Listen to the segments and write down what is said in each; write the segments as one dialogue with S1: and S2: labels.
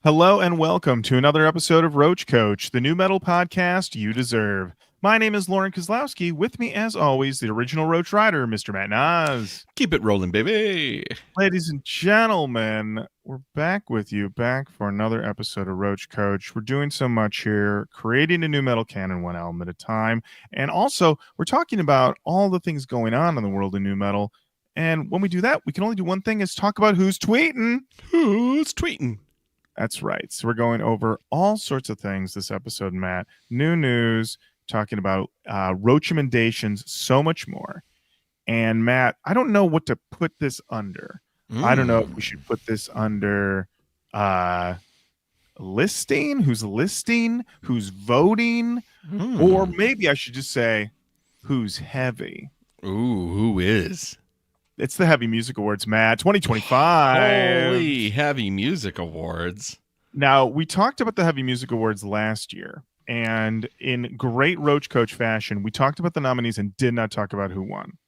S1: Hello and welcome to another episode of Roach Koach, the new metal podcast you deserve. My name is Lauren Kozlowski. With me, as always, the original Roach rider, Mr. Matt Nas.
S2: Keep it rolling, baby.
S1: Ladies and gentlemen, we're back with you, back for another episode of Roach Koach. We're doing so much here, creating a new metal canon one album at a time. And also, we're talking about all the things going on in the world of new metal. And when we do that, we can only do one thing, is talk about who's tweeting.
S2: Who's tweeting?
S1: That's right. So we're going over all sorts of things this episode, Matt. New news, talking about roach emendations, so much more. And Matt, I don't know what to put this under. I don't know if we should put this under listing, who's voting, or maybe I should just say who's heavy.
S2: Ooh, who is?
S1: It's the Heavy Music Awards, Matt, 2025.
S2: Holy Heavy Music Awards.
S1: Now, we talked about the Heavy Music Awards last year, and in great Roach Koach fashion, we talked about the nominees and did not talk about who won.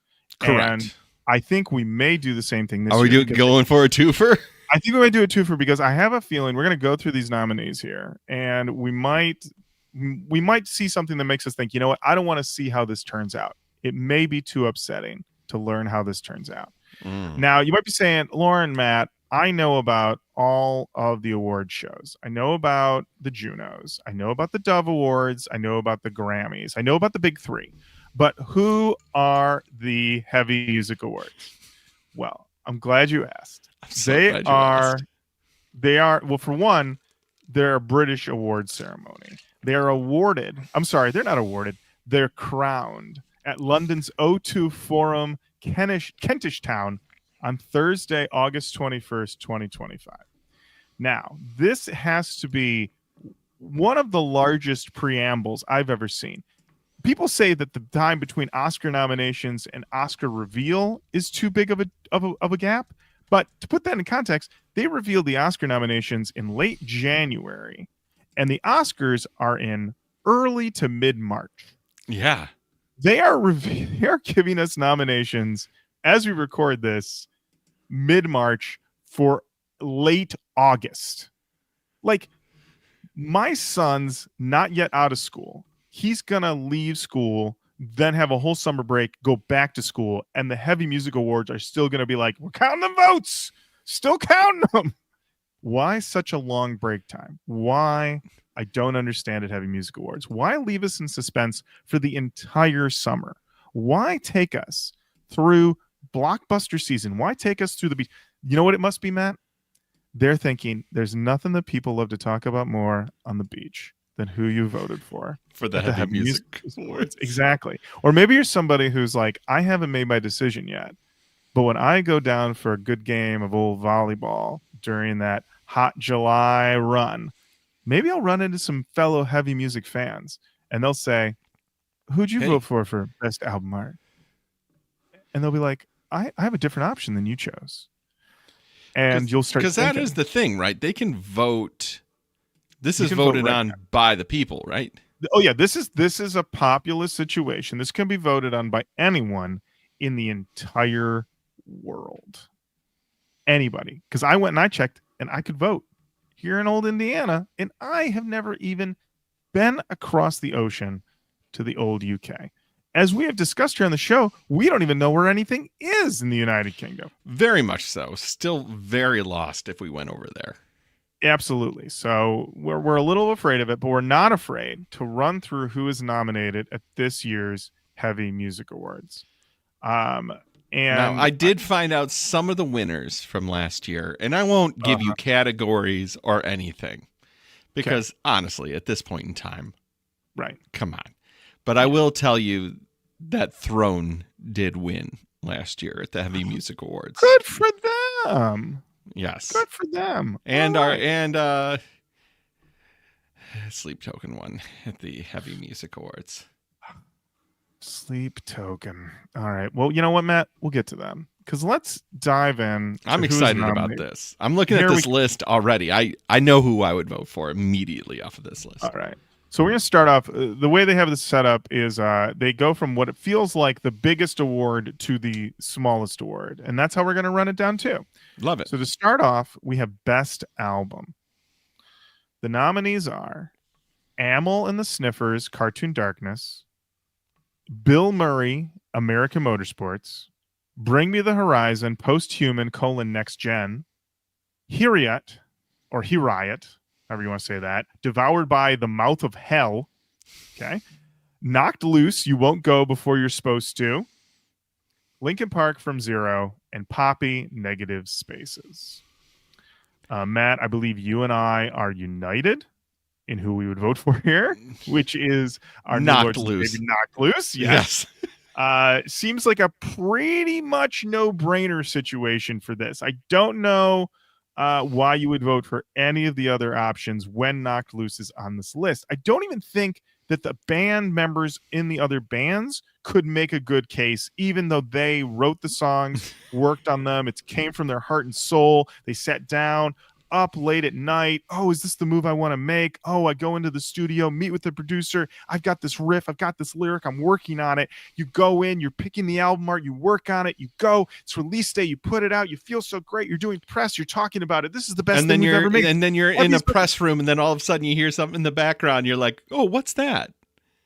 S2: Correct.
S1: And I think we may do the same thing this
S2: year. Are we going for a twofer?
S1: I think we might do a twofer because I have a feeling we're going to go through these nominees here, and we might see something that makes us think, you know what, I don't want to see how this turns out. It may be too upsetting to learn how this turns out. Now, you might be saying, Lauren, Matt, I know about all of the award shows. I know about the Junos. I know about the Dove Awards. I know about the Grammys. I know about the big three. But who are the Heavy Music Awards? Well, I'm glad you asked. They are, well, for one, they're a British award ceremony. They're awarded. I'm sorry, they're not awarded. They're crowned at London's O2 Forum, Kentish Town, on Thursday, August 21st, 2025. Now, this has to be one of the largest preambles I've ever seen. People say that the time between Oscar nominations and Oscar reveal is too big of a gap. But to put that in context, they revealed the Oscar nominations in late January, and the Oscars are in early to mid-March.
S2: Yeah.
S1: They are giving us nominations as we record this mid-March for late August. Like, my son's not yet out of school. He's going to leave school, then have a whole summer break, go back to school, and the Heavy Music Awards are still going to be like, we're counting the votes, still counting them. Why such a long break time? Why? I don't understand it, Heavy Music Awards. Why leave us in suspense for the entire summer? Why take us through blockbuster season? Why take us through the beach? You know what it must be, Matt? They're thinking there's nothing that people love to talk about more on the beach than who you voted for
S2: the Heavy Music Awards.
S1: Exactly. Or maybe you're somebody who's like, I haven't made my decision yet, but when I go down for a good game of old volleyball during that hot July run, maybe I'll run into some fellow heavy music fans, and they'll say, who'd you vote for best album art? And they'll be like, I have a different option than you chose. And you'll start
S2: because that is the thing, right? They can vote. This is voted on by the people, right?
S1: Oh yeah, this is a populist situation. This can be voted on by anyone in the entire world. Anybody. Because I went and I checked, and I could vote here in old Indiana, and I have never even been across the ocean to the old UK. As we have discussed here on the show, we don't even know where anything is in the United Kingdom.
S2: Very much so. Still very lost if we went over there.
S1: Absolutely. So we're a little afraid of it, but we're not afraid to run through who is nominated at this year's Heavy Music Awards. And
S2: now, I did find out some of the winners from last year, and I won't give you categories or anything because honestly, at this point in time,
S1: right?
S2: Come on. But I will tell you that Throne did win last year at the Heavy Music Awards.
S1: Good for them.
S2: Yes.
S1: Good for them.
S2: And Sleep Token won at the Heavy Music Awards.
S1: Sleep Token. All right. Well, you know what, Matt? We'll get to them because let's dive in.
S2: I'm excited about this. I'm looking at this list already. I know who I would vote for immediately off of this list.
S1: All right. So we're going to start off. The way they have this set up is they go from what it feels like the biggest award to the smallest award. And that's how we're going to run it down too.
S2: Love it.
S1: So to start off, we have Best Album. The nominees are Amel and the Sniffers, Cartoon Darkness, Bill Murray, American Motorsports, Bring Me the Horizon, Post-Human, Next Gen, Hiriat, or Hiriat, however you want to say that, Devoured by the Mouth of Hell, okay, Knocked Loose, You Won't Go Before You're Supposed to, Linkin Park From Zero, and Poppy, Negative Spaces. Matt, I believe you and I are united in who we would vote for here, which is our
S2: Knocked
S1: new
S2: Loose.
S1: Knocked Loose. Yes. Seems like a pretty much no-brainer situation for this. I don't know why you would vote for any of the other options when Knocked Loose is on this list. I don't even think that the band members in the other bands could make a good case, even though they wrote the songs, worked on them. It came from their heart and soul. They sat down up late at night. Oh, is this the move I want to make? Oh, I go into the studio, meet with the producer. I've got this riff. I've got this lyric. I'm working on it. You go in, you're picking the album art, you work on it, you go, it's release day, you put it out, you feel so great. You're doing press, you're talking about it. This is the best thing we've ever made.
S2: And then you're in a press room, and then all of a sudden you hear something in the background. You're like, oh, what's that?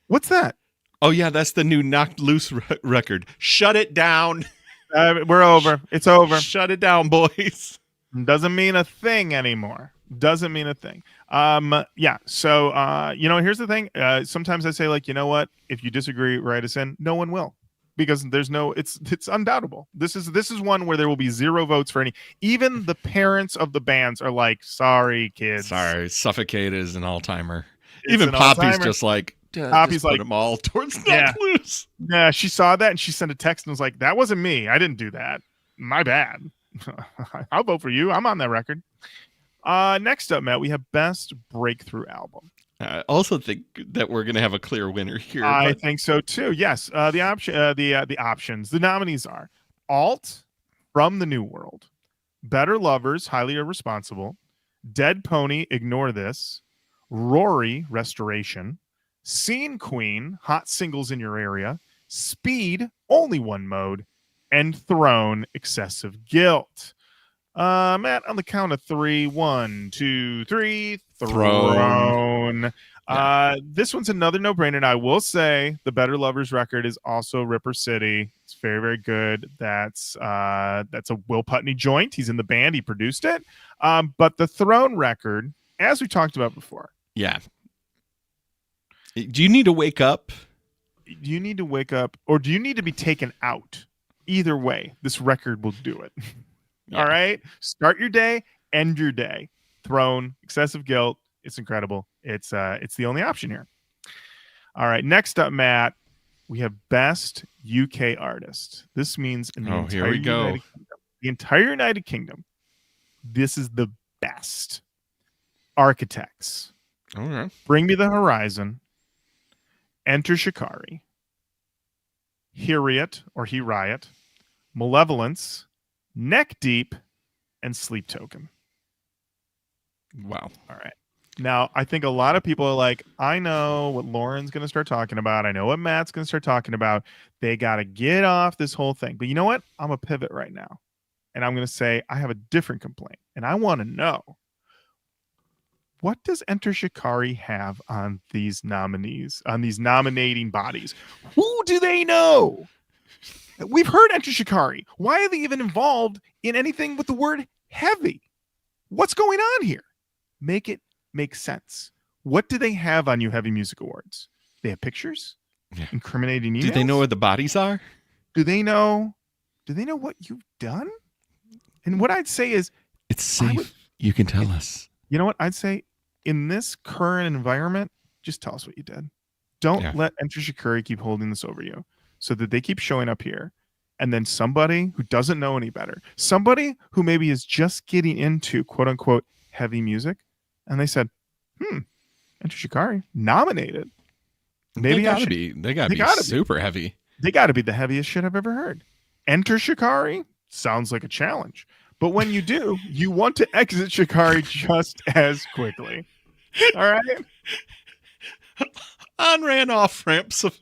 S1: What's that?
S2: Oh, yeah, that's the new Knocked Loose record. Shut it down.
S1: We're over. It's over.
S2: Shut it down, boys.
S1: Doesn't mean a thing anymore. Doesn't mean a thing. Yeah. So, here's the thing. Sometimes I say, like, you know what? If you disagree, write us in. No one will, because there's no. It's undoubtable. This is one where there will be 0 votes for any. Even the parents of the bands are like, sorry, kids.
S2: Sorry, Suffocate is an all-timer. Even Poppy's just like.
S1: Poppy's
S2: put
S1: like
S2: them all towards Knocked Loose.
S1: Yeah, she saw that and she sent a text and was like, "That wasn't me. I didn't do that. My bad." I'll vote for you. I'm on that record. Next up, Matt, we have Best Breakthrough Album.
S2: I also think that we're going to have a clear winner here.
S1: I think so too. Yes. The options. The nominees are Alt, From the New World, Better Lovers, Highly Irresponsible, Dead Pony, Ignore This, Rory, Restoration, Scene Queen, Hot Singles in Your Area, Speed, Only One Mode, and Throne, Excessive Guilt. Matt, on the count of 3, 1, 2, 3, Throne. Yeah. This one's another no-brainer, and I will say the Better Lovers record is also Ripper City. It's very, very good. That's a Will Putney joint. He's in the band. He produced it. But the Throne record, as we talked about before.
S2: Yeah. Do you need to wake up?
S1: Do you need to wake up, or do you need to be taken out? Either way, this record will do it. Yeah. All right? Start your day, end your day. Throne, Excessive Guilt. It's incredible. It's the only option here. All right. Next up, Matt, we have Best UK Artist. This means in the entire United Kingdom. The entire United Kingdom. This is the best. Architects.
S2: Okay.
S1: Bring Me the Horizon. Enter Shikari. Hiriat or Hiriat. Malevolence. Neck Deep. And Sleep Token.
S2: Wow.
S1: All right. Now, I think a lot of people are like, I know what Lauren's going to start talking about. I know what Matt's going to start talking about. They got to get off this whole thing. But you know what? I'm a pivot right now. And I'm going to say I have a different complaint. And I want to know, what does Enter Shikari have on these nominees, on these nominating bodies? Who do they know? We've heard Enter Shikari. Why are they even involved in anything with the word heavy? What's going on here? Make it make sense. What do they have on You Heavy Music Awards? They have pictures?
S2: Yeah.
S1: Incriminating emails?
S2: Do they know where the bodies are?
S1: Do they know what you've done? And what I'd say is,
S2: it's safe. You can tell us.
S1: You know what I'd say? In this current environment, just tell us what you did. Don't let Enter Shikari keep holding this over you, so that they keep showing up here. And then somebody who doesn't know any better, somebody who maybe is just getting into quote unquote heavy music, and they said, Enter Shikari nominated. Maybe
S2: they gotta be super heavy.
S1: They gotta be the heaviest shit I've ever heard. Enter Shikari sounds like a challenge. But when you do, you want to exit Shikari just as quickly. All right?
S2: On-ramp, off-ramps of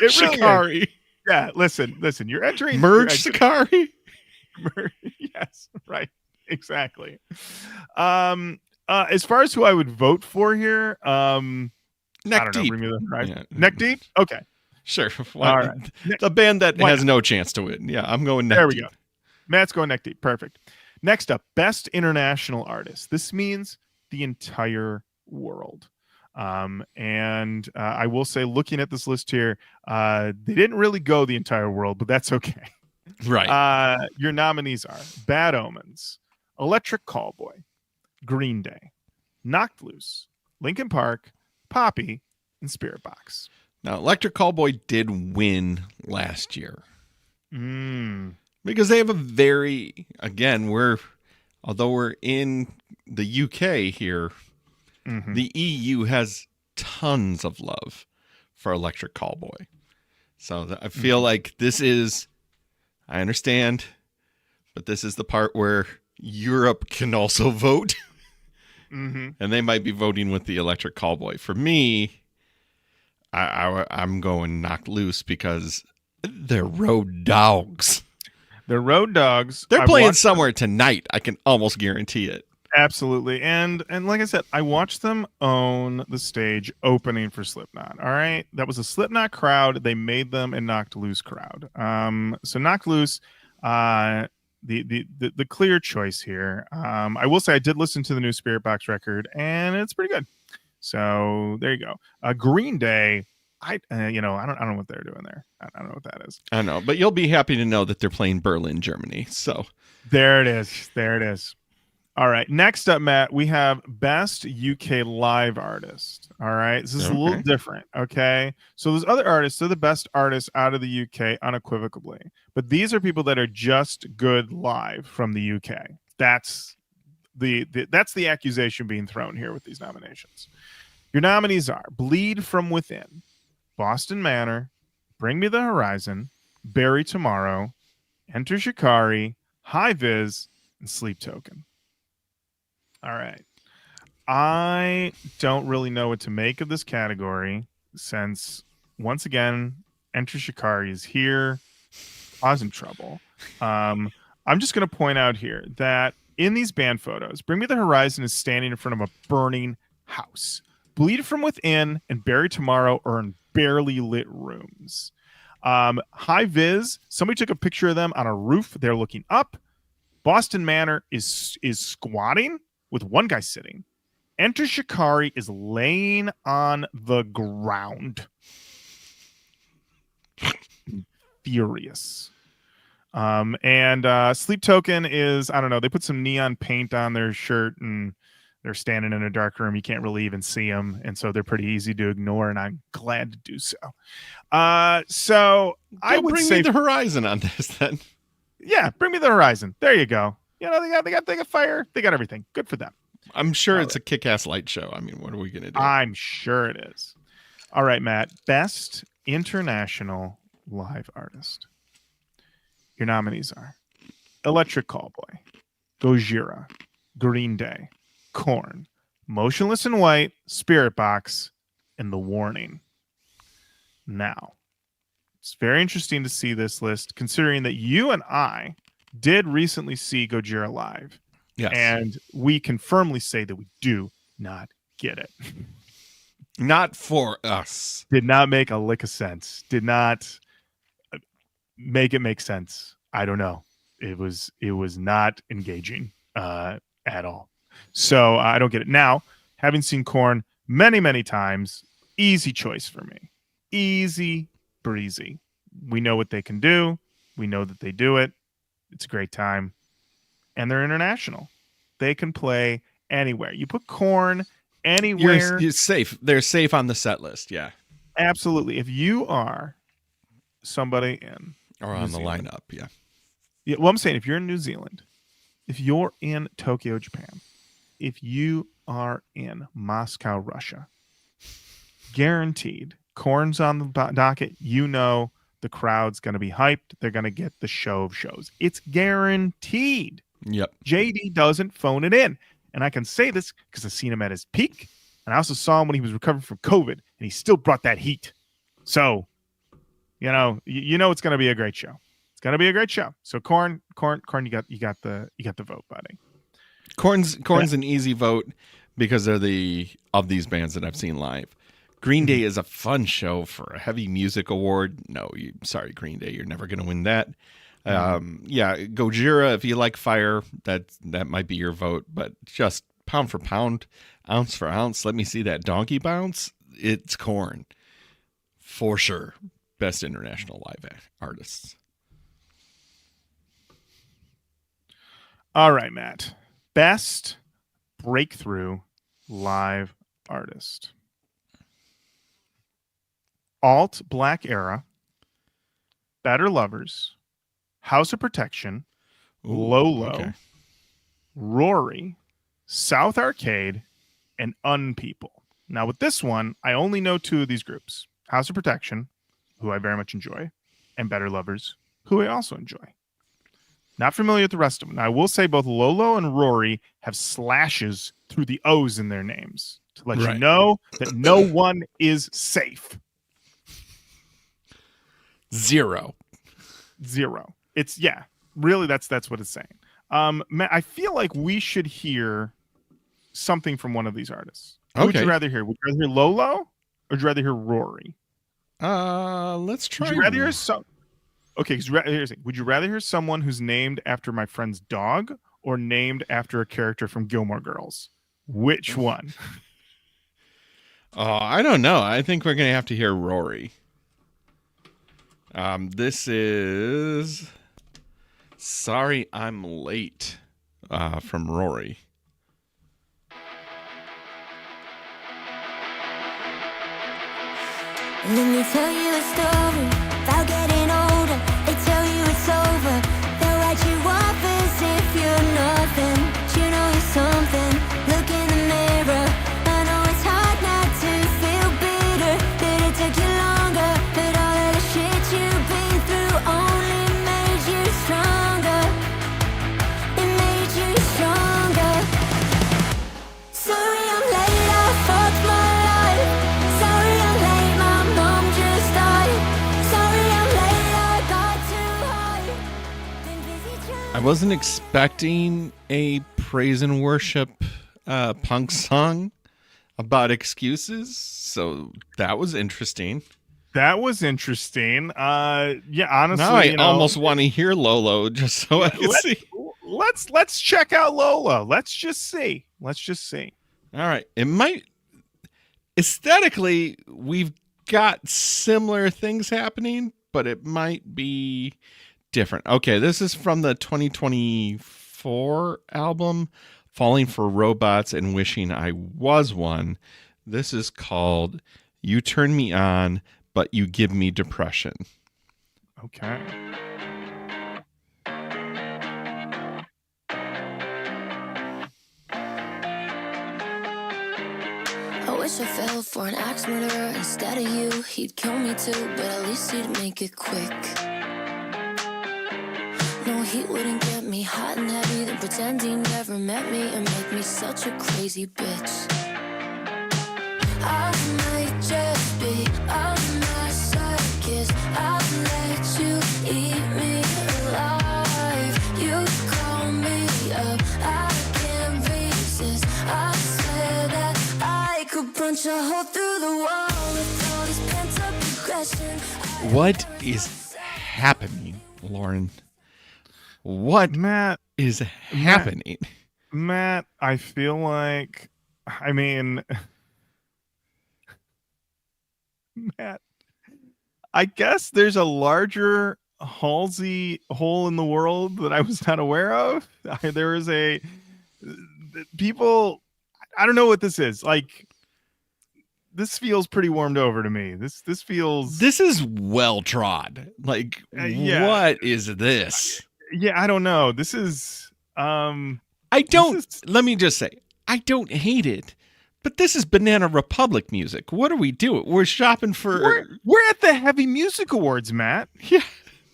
S1: Shikari. Really, yeah, listen. You're entering...
S2: Merge Shikari?
S1: Yes, right. Exactly. As far as who I would vote for here, I
S2: Neck
S1: don't know.
S2: deep.
S1: Bring me the horizon.
S2: Yeah.
S1: Neck deep. Okay.
S2: Sure.
S1: All right.
S2: The band that
S1: Why
S2: has
S1: not?
S2: no chance to win. Yeah, I'm going
S1: There
S2: neck
S1: we
S2: deep.
S1: go. Matt's going neck deep. Perfect. Next up, best international artist. This means the entire world. And I will say, looking at this list here, they didn't really go the entire world, but that's okay.
S2: Right.
S1: Your nominees are Bad Omens, Electric Callboy, Green Day, Knocked Loose, Linkin Park, Poppy, and Spirit Box.
S2: Now, Electric Callboy did win last year
S1: Mm.
S2: because they have a very, again, although we're in the UK here,
S1: Mhm.
S2: the EU has tons of love for Electric Callboy. So I feel like this is, I understand, but this is the part where Europe can also vote.
S1: Mhm.
S2: And they might be voting with the Electric Callboy. For me, I'm going Knocked Loose because they're road dogs.
S1: They're road dogs.
S2: They're
S1: I've
S2: playing
S1: watched
S2: somewhere tonight. I can almost guarantee it.
S1: Absolutely. And like I said, I watched them own the stage opening for Slipknot. All right. That was a Slipknot crowd. They made them a Knocked Loose crowd. So Knocked Loose, the clear choice here. I will say I did listen to the new Spirit Box record and it's pretty good. So there you go. Green Day, I don't know what they're doing there. I don't know what that is.
S2: I know, but you'll be happy to know that they're playing Berlin, Germany. So
S1: There it is. There it is. All right. Next up, Matt, we have Best UK Live Artist. All right. This is a little
S2: Okay.
S1: different. Okay. So those other artists, they're the best artists out of the UK unequivocally. But these are people that are just good live from the UK. That's the accusation being thrown here with these nominations. Your nominees are Bleed From Within, Boston Manor, Bring Me the Horizon, Bury Tomorrow, Enter Shikari, High Viz, and Sleep Token. All right. I don't really know what to make of this category since, once again, Enter Shikari is here, causing trouble. I'm just going to point out here that in these band photos, Bring Me the Horizon is standing in front of a burning house. Bleed From Within and Bury Tomorrow are in barely lit rooms. High Viz, somebody took a picture of them on a roof. They're looking up. Boston Manor is squatting with one guy sitting. Enter Shikari is laying on the ground. Furious. And Sleep Token is, I don't know, they put some neon paint on their shirt and they're standing in a dark room. You can't really even see them. And so they're pretty easy to ignore. And I'm glad to do so. So I would
S2: bring
S1: say
S2: me the horizon on this then.
S1: Yeah, Bring Me the Horizon. There you go. You know, they got fire. They got everything. Good for them.
S2: I'm sure it's a kick-ass light show. I mean, what are we going to do?
S1: I'm sure it is. All right, Matt. Best International Live Artist. Your nominees are Electric Callboy, Gojira, Green Day, Korn, Motionless in White, Spirit Box, and The Warning. Now, it's very interesting to see this list, considering that you and I did recently see Gojira live.
S2: Yes.
S1: And we can firmly say that we do not get it.
S2: Not for us.
S1: Did not make a lick of sense. Did not make it make sense. I don't know. It was not engaging at all. So I don't get it. Now, having seen Korn many, many times, easy choice for me. Easy breezy. We know what they can do. We know that they do it. It's a great time. And they're international. They can play anywhere. You put Korn anywhere.
S2: You're safe. They're safe on the set list. Yeah.
S1: Absolutely. If you are somebody in
S2: Or on the lineup. Yeah.
S1: Yeah, well, I'm saying if you're in New Zealand, if you're in Tokyo, Japan, if you are in Moscow, Russia, guaranteed, Korn's on the docket. You know the crowd's going to be hyped. They're going to get the show of shows. It's guaranteed.
S2: Yep.
S1: JD doesn't phone it in. And I can say this because I've seen him at his peak. And I also saw him when he was recovering from COVID. And he still brought that heat. So, you know it's going to be a great show. It's going to be a great show. So Korn, you got the vote, buddy.
S2: Korn's an easy vote. because they're of these bands that I've seen live. Green Day is a fun show for a heavy music award. No, sorry, Green Day, you're never going to win that. Yeah, Gojira, if you like Fire, that might be your vote. But just pound for pound, ounce for ounce, let me see that donkey bounce. It's Korn, for sure. Best international live artists.
S1: All right, Matt. Best breakthrough live artist. Alt Black Era, Better Lovers, House of Protection, Lolo,
S2: okay.
S1: Rory, South Arcade, and Unpeople. Now, with this one, I only know two of these groups. House of Protection, who I very much enjoy, and Better Lovers, who I also enjoy. Not familiar with the rest of them. Now, I will say both Lolo and Rory have slashes through the O's in their names to let you know that no one is safe.
S2: Zero.
S1: It's really that's what it's saying. Matt, I feel like we should hear something from one of these artists. Who would you rather hear? Would you rather hear Lolo or would you rather hear Rory?
S2: Let's try.
S1: Would you rather hear some? Okay, here's the thing. Would you rather hear someone who's named after my friend's dog or named after a character from Gilmore Girls? Which one?
S2: Oh, I don't know. I think we're gonna have to hear Rory. This is Sorry I'm Late from Rory.
S3: Let me tell you a story about getting older. They tell you it's over. They'll write you off as if you're nothing. But you know you're something. Look in the mirror. I know it's hard not to feel bitter. That it took you longer. But all of the shit you've been through only made you stronger. It made you stronger. Sorry I'm late, I fucked my life. Sorry I'm late, my mom just died. Sorry I'm late, I got too high. Been busy trying.
S2: I wasn't expecting a praise and worship punk song about excuses, so that was interesting.
S1: That was interesting. Yeah, honestly,
S2: Now I almost want to hear Lolo just so I can see.
S1: Let's check out Lola. Let's just see.
S2: All right. It might aesthetically we've got similar things happening, but it might be different. Okay, this is from the 2024 album Falling for Robots and Wishing I Was One. This is called You Turn Me On, But You Give Me Depression.
S1: Okay.
S3: I wish I fell for an axe murderer instead of you. He'd kill me too, but at least he'd make it quick. No, he wouldn't get me hot and heavy, then pretend he never met me and make me such a crazy bitch. I might just be a masochist. I'll let you eat me alive. You call me up, I can't resist. I swear that I could punch a hole through the wall with all this pent-up aggression.
S2: What is happening, Lauren? What
S1: Matt
S2: is happening?
S1: Matt, I feel like Matt, I guess there's a larger Halsey hole in the world that I was not aware of. There is people, I don't know what this is. Like, this feels pretty warmed over to me. This feels.
S2: This is well trod. Like, what is this?
S1: Yeah, I don't know. This is.
S2: Let me just say, I don't hate it. But this is Banana Republic music. What are we doing? We're shopping for.
S1: We're at the Heavy Music Awards, Matt.
S2: Yeah.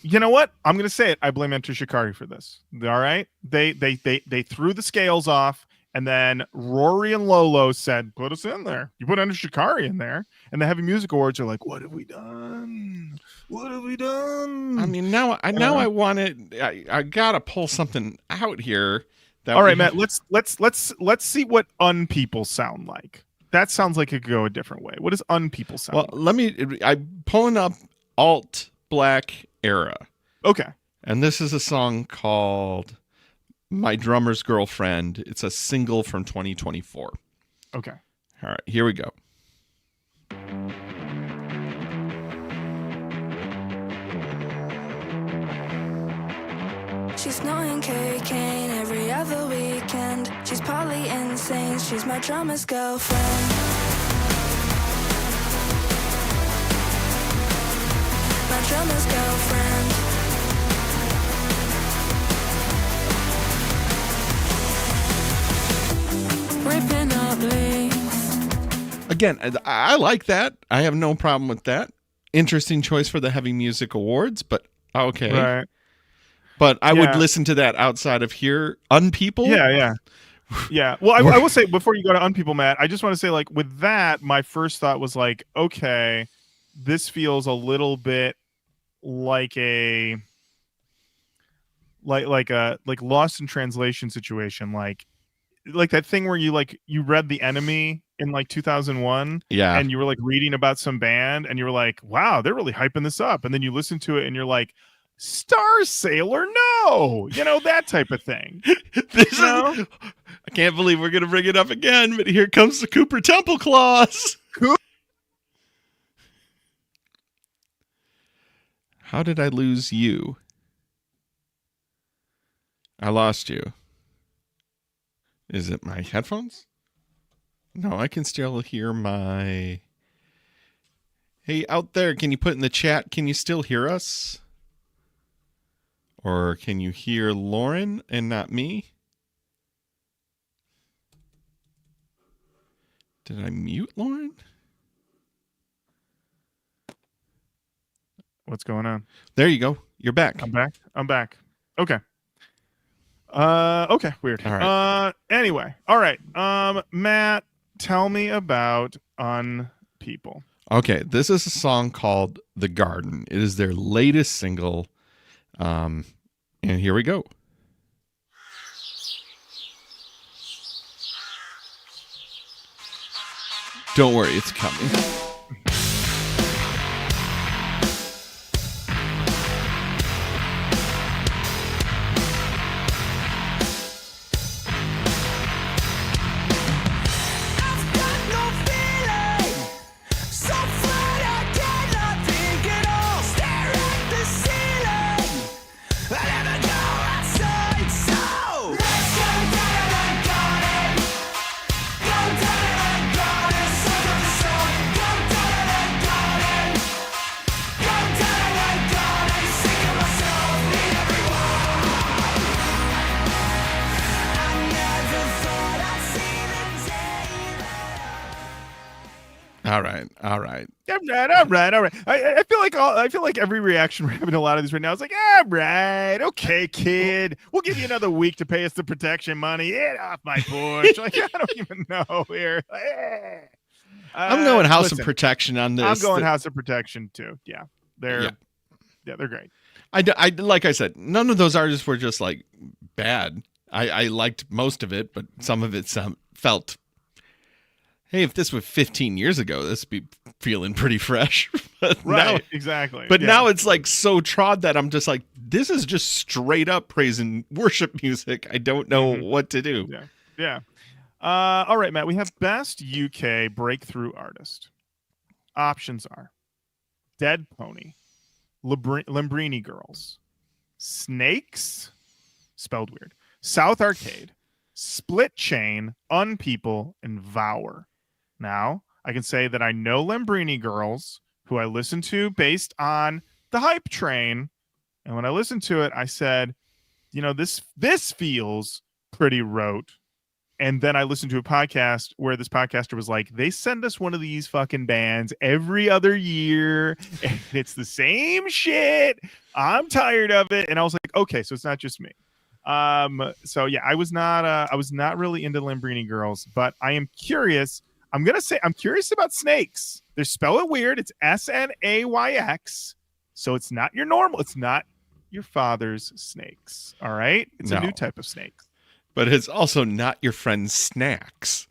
S1: You know what? I'm gonna say it. I blame Enter Shikari for this. All right. They threw the scales off, and then Rory and Lolo said, "Put us in there." You put Enter Shikari in there, and the Heavy Music Awards are like, "What have we done? What have we done?"
S2: I mean, now I want it. I gotta pull something out here
S1: All right, Matt. Let's see what unpeople sound like. That sounds like it could go a different way. What does unpeople sound
S2: Well,
S1: like?
S2: I'm pulling up alt black era.
S1: Okay.
S2: And this is a song called My Drummer's Girlfriend. It's a single from 2024.
S1: Okay.
S2: All right, here we go.
S3: She's snorting cocaine every other weekend. She's partly insane. She's my drummer's girlfriend. My drummer's girlfriend. Ripping up leaves.
S2: Again, I like that. I have no problem with that. Interesting choice for the Heavy Music Awards, but okay.
S1: Right.
S2: But I would listen to that outside of here. Unpeople?
S1: Yeah. Well, I will say before you go to unpeople, Matt, I just want to say, like, with that, my first thought was like, okay, this feels a little bit like a lost in translation situation, like that thing where you read The Enemy in like 2001, and you were like reading about some band, and you were like, wow, they're really hyping this up, and then you listen to it, and you're like, Star Sailor, no, that type of thing.
S2: I can't believe we're gonna bring it up again, but here comes the Cooper Temple Clause. How did I lose you? I lost you. Is it my headphones? No, I can still hear my... Hey, out there, can you put in the chat, can you still hear us? Or can you hear Lauren and not me? Did I mute Lauren?
S1: What's going on?
S2: There you go. You're back.
S1: I'm back. Okay. Okay. Weird.
S2: All right.
S1: Anyway. All right. Matt, tell me about Unpeople.
S2: Okay. This is a song called The Garden. It is their latest single. And here we go. Don't worry, it's coming. All right.
S1: All right. I feel like every reaction we're having to a lot of these right now is like, all right, okay, kid, we'll give you another week to pay us the protection money. Get off my porch. Like, I don't even know here.
S2: I'm going House of Protection on this.
S1: I'm going House of Protection too. Yeah, they're great.
S2: I like I said, none of those artists were just like bad. I liked most of it, but some of it felt. Hey, if this was 15 years ago, this would be feeling pretty fresh. But
S1: right,
S2: now,
S1: exactly.
S2: But now it's like so trod that I'm just like, this is just straight up praise and worship music. I don't know what to do.
S1: Yeah. All right, Matt, we have Best UK Breakthrough Artist. Options are Dead Pony, Lambrini Girls, Snakes, spelled weird, South Arcade, Split Chain, Unpeople, and Vower. Now, I can say that I know Lambrini Girls, who I listened to based on the Hype Train. And when I listened to it, I said, this feels pretty rote. And then I listened to a podcast where this podcaster was like, they send us one of these fucking bands every other year, and it's the same shit. I'm tired of it. And I was like, okay, so it's not just me. So yeah, I was not really into Lambrini Girls, but I am curious. I'm curious about Snakes. They spell it weird. It's Snayx. So it's not your normal. It's not your father's snakes. All right. It's a new type of snake.
S2: But it's also not your friend Snacks.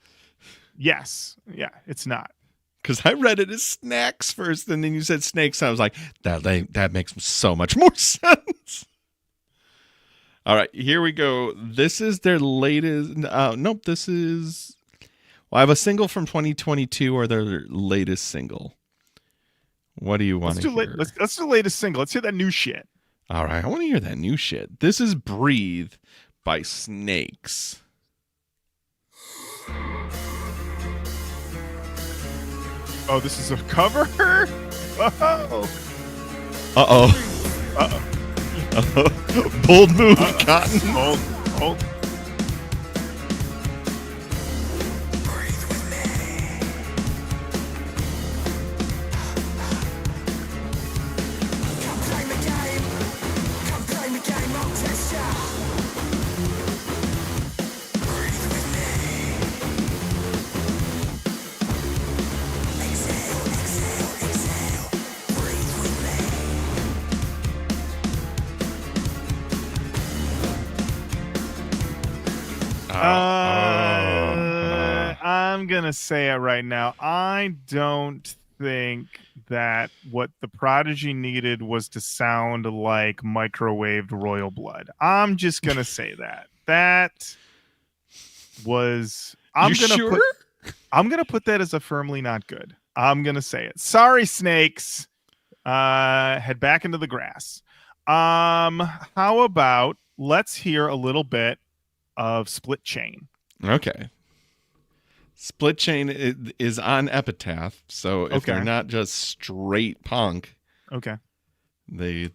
S1: Yes. Yeah, it's not.
S2: Because I read it as Snacks first, and then you said Snakes. And I was like, that makes so much more sense. All right, here we go. This is their latest. Nope, this is. Well, I have a single from 2022 or their latest single. What do you want to hear?
S1: Let's do the latest single. Let's hear that new shit.
S2: All right, I want to hear that new shit. This is Breathe by Snakes.
S1: Oh, this is a cover? Oh.
S2: Uh-oh.
S1: Uh-oh.
S2: Bold move, Cotton.
S1: Hold. I'm gonna say it right now. I don't think that what the Prodigy needed was to sound like microwaved royal blood. I'm just gonna say that. That was. I'm gonna put that as a firmly not good. I'm gonna say it. Sorry, Snakes. Head back into the grass. How about let's hear a little bit of Split Chain.
S2: Okay. Split Chain is on Epitaph, so if they're not just straight punk,
S1: okay,
S2: they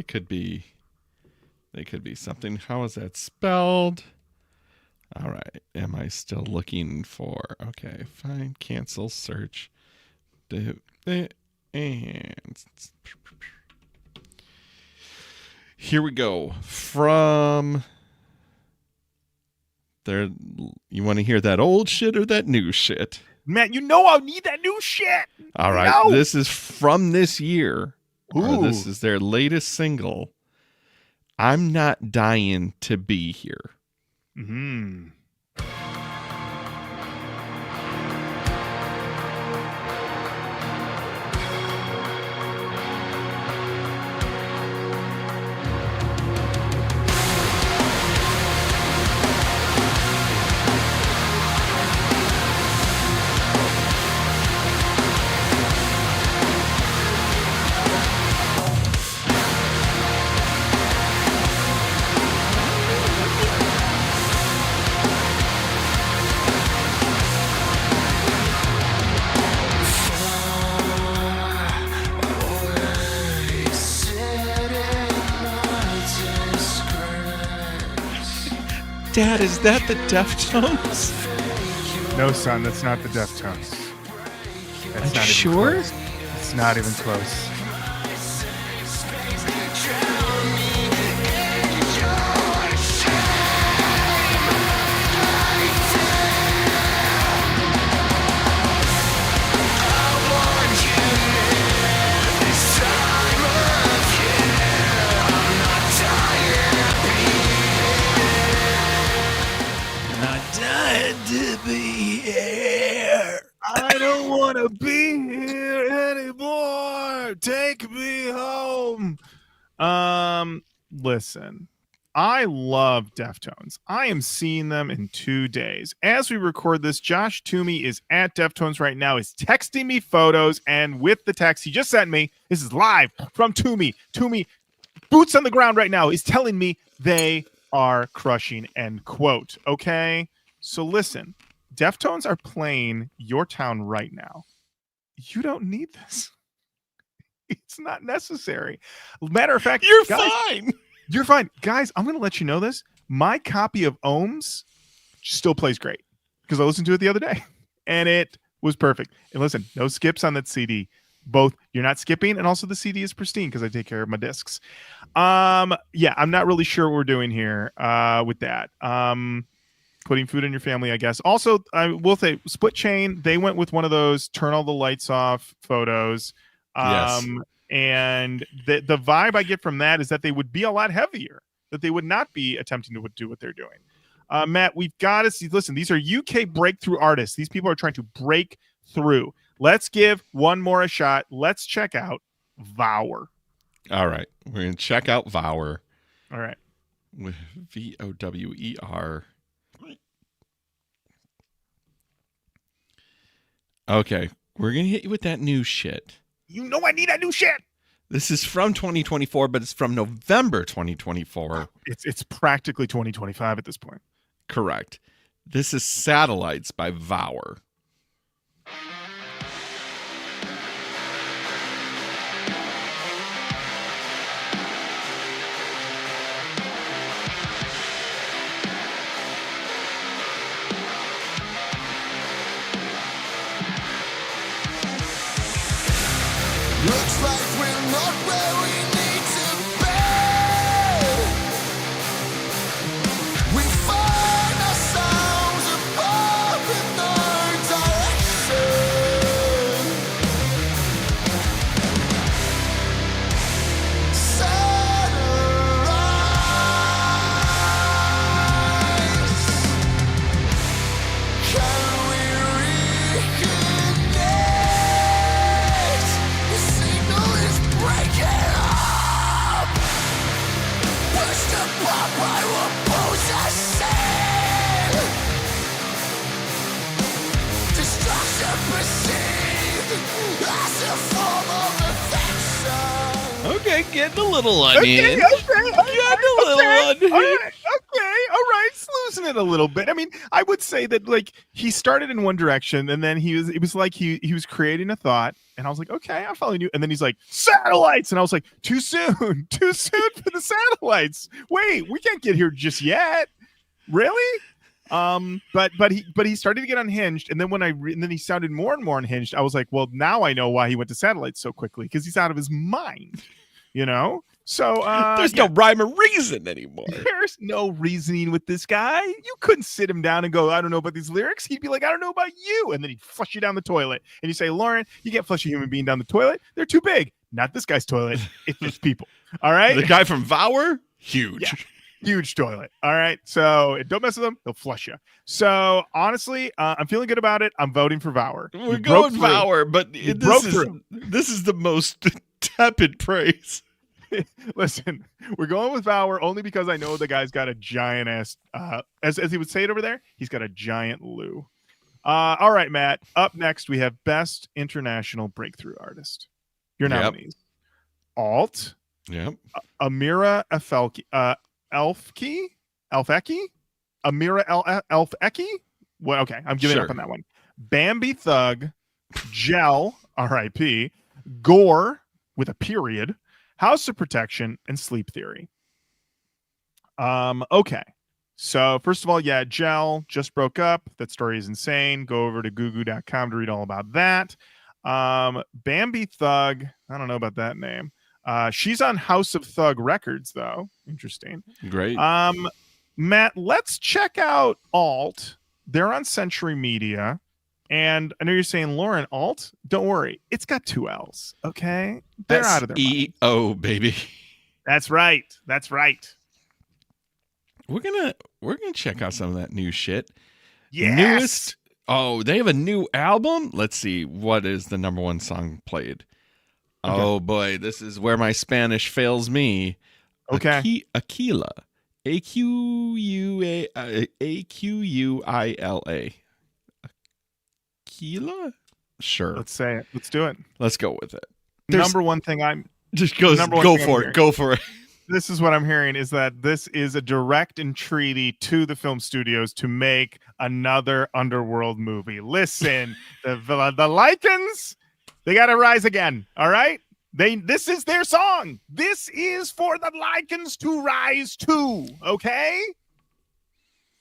S2: could be something. How is that spelled? All right. Am I still looking for? Okay, find, cancel, search. And here we go. From there, you want to hear that old shit or that new shit?
S1: Matt, you know I need that new shit.
S2: All right.
S1: No.
S2: This is from this year. This is their latest single. I'm Not Dying to Be Here.
S1: Mm-hmm.
S2: Dad, is that the Deftones?
S1: No, son, that's not the Deftones. That's not
S2: sure?
S1: Even close. It's not even close.
S2: To be here.
S1: I don't want to be here anymore. Take me home. Listen, I love Deftones. I am seeing them in 2 days. As we record this, Josh Toomey is at Deftones right now. He's texting me photos, and with the text he just sent me, this is live from Toomey. Toomey, boots on the ground right now, is telling me they are crushing, end quote. Okay? So listen, Deftones are playing your town right now. You don't need this. It's not necessary. Matter of fact,
S2: you're
S1: guys,
S2: fine.
S1: You're fine. Guys, I'm going to let you know this. My copy of Ohms still plays great because I listened to it the other day and it was perfect. And listen, no skips on that CD. Both you're not skipping and also the CD is pristine because I take care of my discs. Yeah, I'm not really sure what we're doing here with that. Putting food in your family, I guess. Also, I will say Split Chain, they went with one of those turn all the lights off photos.
S2: Yes.
S1: And the vibe I get from that is that they would be a lot heavier, that they would not be attempting to do what they're doing. Matt, we've got to see. Listen, these are UK breakthrough artists. These people are trying to break through. Let's give one more a shot. Let's check out Vower.
S2: All right. We're going to check out Vower.
S1: All right.
S2: With Vower. Okay. We're going to hit you with that new shit.
S1: You know I need that new shit.
S2: This is from 2024, but it's from November 2024.
S1: It's practically 2025 at this point.
S2: Correct. This is Satellites by Vower.
S4: Looks like we're not where we need to be. We find ourselves above in no direction. Satellites. Can we reconnect? The signal is breaking up. Pushed apart by what possessing. Destruction perceived as a form of affection.
S2: Okay, getting a little onion.
S1: Okay.
S2: All
S1: right. Losing it a little bit. I mean, I would say that like he started in one direction and then it was like he was creating a thought and I was like, okay, I'm following you. And then he's like, satellites. And I was like, too soon for the satellites. Wait, we can't get here just yet. Really? But he started to get unhinged. And then and then he sounded more and more unhinged. I was like, well, now I know why he went to satellites so quickly because he's out of his mind, you know? So
S2: There's no rhyme or reason anymore.
S1: There's no reasoning with this guy. You couldn't sit him down and go, I don't know about these lyrics. He'd be like, I don't know about you. And then he'd flush you down the toilet. And you say, Lauren, you can't flush a human being down the toilet. They're too big. Not this guy's toilet. It's just people. All right.
S2: The guy from Vower, huge.
S1: Yeah. Huge toilet. All right. So don't mess with them. They'll flush you. So honestly, I'm feeling good about it. I'm voting for Vower.
S2: We're going Vower, but this is the most tepid praise.
S1: Listen, we're going with Vower only because I know the guy's got a giant ass, as he would say it over there, he's got a giant loo. All right, Matt. Up next, we have Best International Breakthrough Artist. Your nominees. Alt.
S2: Yep.
S1: Amira Elfeki? Amira Elfeki? Well, okay, I'm giving up on that one. Bambi Thug, Gel, R.I.P., Gore with a period, House of Protection, and Sleep Theory. Okay. So first of all, yeah, Gel just broke up. That story is insane. Go over to gugu.com to read all about that. Bambi Thug, I don't know about that name. She's on House of Thug Records, though. Interesting.
S2: Great.
S1: Matt, let's check out Alt. They're on Century Media. And I know you're saying, Lauren, Alt? Don't worry. It's got 2 L's, okay? They're out of their minds.
S2: E-O, baby.
S1: That's right. That's right.
S2: We're gonna check out some of that new shit.
S1: Yes.
S2: Newest. Oh, they have a new album? Let's see. What is the number 1 song played? Okay. Oh, boy. This is where my Spanish fails me.
S1: Okay.
S2: Aquila. Aquuila. Aquila? Sure.
S1: Let's say it. Let's do it.
S2: Let's go with it.
S1: Number one thing I'm
S2: just go for it. Go for it.
S1: This is what I'm hearing is that this is a direct entreaty to the film studios to make another Underworld movie. Listen, the Lycans, they got to rise again. All right. This is their song. This is for the Lycans to rise to. Okay.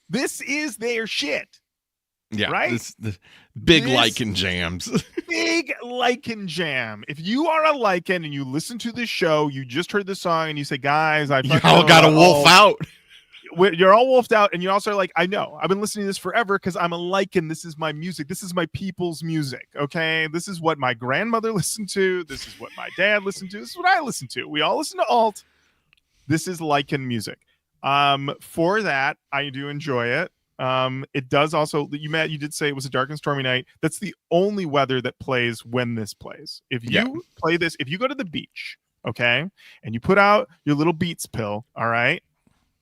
S1: This is their shit.
S2: Yeah.
S1: Right.
S2: The big Lycan jams.
S1: Big Lycan jam. If you are a Lycan and you listen to this show, you just heard the song and you say, guys,
S2: you all got to wolf out.
S1: You're all wolfed out, and you're also like, I know. I've been listening to this forever because I'm a Lycan. This is my music. This is my people's music, okay? This is what my grandmother listened to. This is what my dad listened to. This is what I listen to. We all listen to Alt. This is Lycan music. For that, I do enjoy it. It does also, Matt, you did say it was a dark and stormy night. That's the only weather that plays when this plays. If
S2: Yeah.
S1: you play this, if you go to the beach, okay, and you put out your little Beats pill, all right,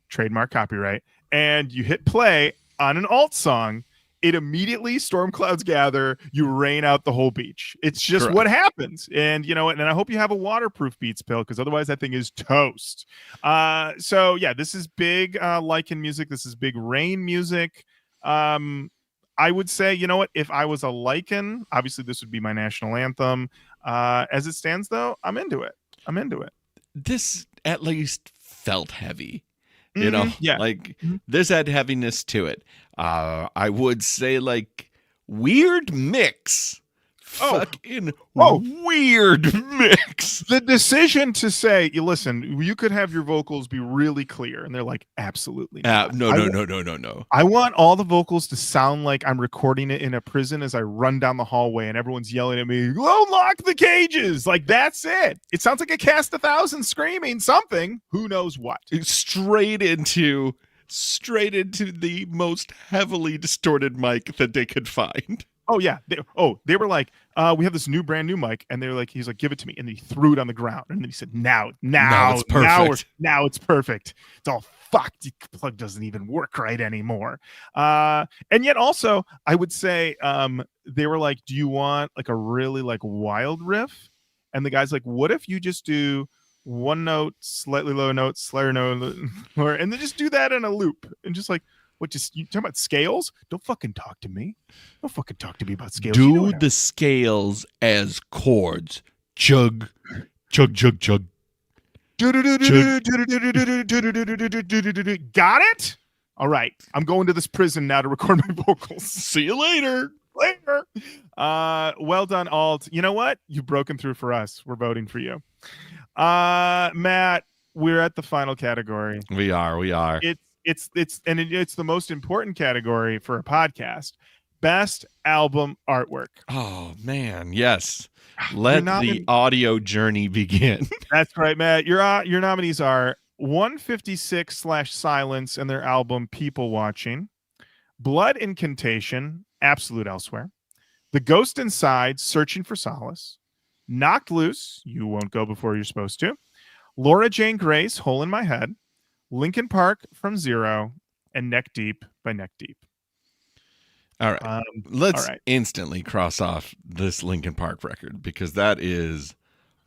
S1: trademark copyright, and you hit play on an alt song, it immediately storm clouds gather, you rain out the whole beach. It's just
S2: Correct.
S1: what happens. And you know, and I hope you have a waterproof Beats pill, because otherwise that thing is toast. So yeah, this is big lichen music. This is big rain music. I would say, you know what, if I was a lichen, obviously this would be my national anthem. As it stands though, I'm into it.
S2: This at least felt heavy. You know,
S1: yeah.
S2: like
S1: Mhm.
S2: this had heaviness to it. I would say like weird mix.
S1: Oh.
S2: Fucking
S1: Oh.
S2: weird mix.
S1: The decision to say, you listen, you could have your vocals be really clear, and they're like, absolutely not.
S2: No.
S1: I want all the vocals to sound like I'm recording it in a prison as I run down the hallway and everyone's yelling at me, lock the cages. Like, that's it. It sounds like a cast 1,000 screaming something. Who knows what?
S2: Straight into the most heavily distorted mic that they could find.
S1: Oh yeah. They were like, we have this brand new mic, and they were like, he's like, give it to me, and then he threw it on the ground, and then he said, now
S2: it's perfect.
S1: now it's perfect. It's all fucked. The plug doesn't even work right anymore. And yet also, I would say, they were like, do you want like a really like wild riff? And the guy's like, what if you just do one note, slightly lower note, slightly note, lower, and then just do that in a loop, and just like, what, just you talking about scales? Don't fucking talk to me. Don't fucking talk to me about scales. You know
S2: Do
S1: what
S2: the scales as chords. Chug, chug, chug, chug.
S1: Got it? All right. I'm going to this prison now to record my vocals.
S2: See you later.
S1: Later. Well done, Alt. You know what? You've broken through for us. We're voting for you. Matt, we're at the final category.
S2: We are.
S1: It's the most important category for a podcast. Best album artwork.
S2: Oh man, yes. Let
S1: You're
S2: the audio journey begin.
S1: That's right, Matt. Your nominees are 156/Silence and their album People Watching, Blood Incantation, Absolute Elsewhere, The Ghost Inside, Searching for Solace, Knocked Loose, You Won't Go Before You're Supposed to, Laura Jane Grace, Hole in My Head, Linkin Park, From Zero, and Neck Deep by Neck Deep.
S2: All right. Let's
S1: all right.
S2: instantly cross off this Linkin Park record, because that is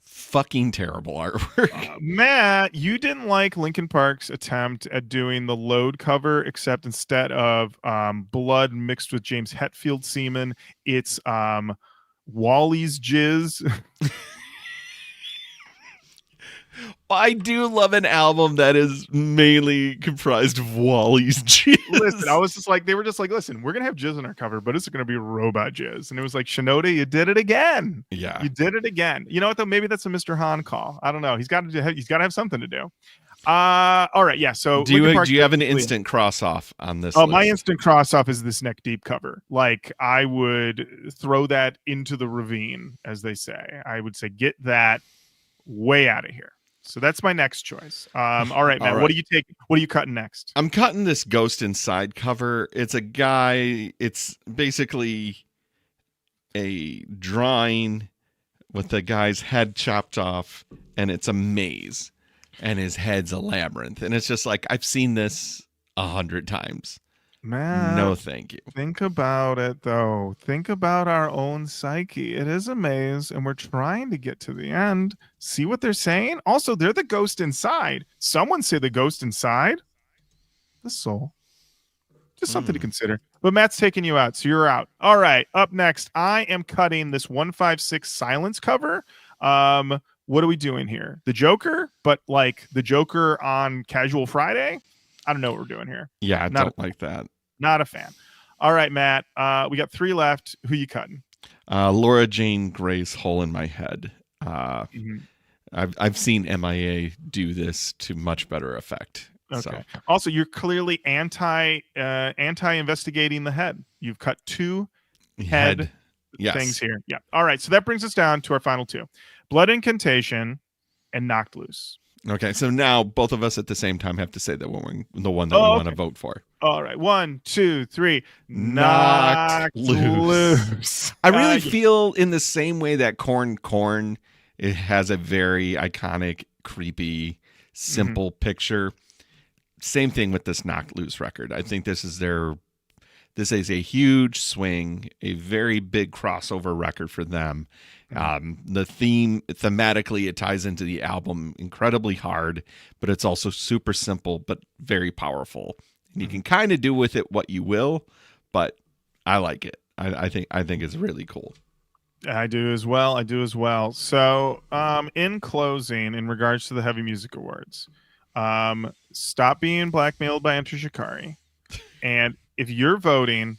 S2: fucking terrible artwork.
S1: Matt, you didn't like Linkin Park's attempt at doing the Load cover, except instead of blood mixed with James Hetfield semen, it's Wally's jizz.
S2: I do love an album that is mainly comprised of Wally's jizz.
S1: Listen, I was just like, they were just like, listen, we're gonna have jizz on our cover, but it's gonna be robot jizz. And it was like, Shinoda, you did it again.
S2: Yeah.
S1: You did it again. You know what though? Maybe that's a Mr. Han call. I don't know. He's got to have something to do. All right, yeah. So
S2: do you have an instant cross off on this?
S1: Oh,
S2: list?
S1: my instant cross off is this Neck Deep cover. Like, I would throw that into the ravine, as they say. I would say, get that way out of here. So that's my next choice. All right, Matt.
S2: All right.
S1: What are you taking? What are you cutting next?
S2: I'm cutting this Ghost Inside cover. It's a guy. It's basically a drawing with the guy's head chopped off, and it's a maze, and his head's a labyrinth, and it's just like, I've seen this 100 times.
S1: Matt,
S2: No, thank you.
S1: think about it, though. Think about our own psyche. It is a maze, and we're trying to get to the end. See what they're saying? Also, they're the ghost inside. Someone say the ghost inside. The soul. Just something to consider. But Matt's taking you out, so you're out. All right, up next, I am cutting this 156 Silence cover. What are we doing here? The Joker, but like the Joker on Casual Friday? I don't know what we're doing here.
S2: Yeah, I don't like that.
S1: Not a fan. All right, Matt. We got 3 left. Who you cutting?
S2: Laura Jane Grace, Hole in My Head. I've seen MIA do this to much better effect.
S1: Okay.
S2: So.
S1: Also, you're clearly anti investigating the head. You've cut 2 head
S2: Yes.
S1: things here. Yeah. All right. So that brings us down to our final 2: Blood Incantation and Knocked Loose.
S2: Okay, so now both of us at the same time have to say the one we want to vote for.
S1: All right. 1, 2, 3.
S2: Knocked loose. I really
S1: Yeah.
S2: feel in the same way that Corn, it has a very iconic, creepy, simple picture. Same thing with this Knocked Loose record. I think this is a huge swing, a very big crossover record for them. The thematically, it ties into the album incredibly hard, but it's also super simple, but very powerful. And you can kind of do with it what you will, but I like it. I think it's really cool.
S1: I do as well. So, in closing, in regards to the Heavy Music Awards, stop being blackmailed by Enter Shikari. And if you're voting,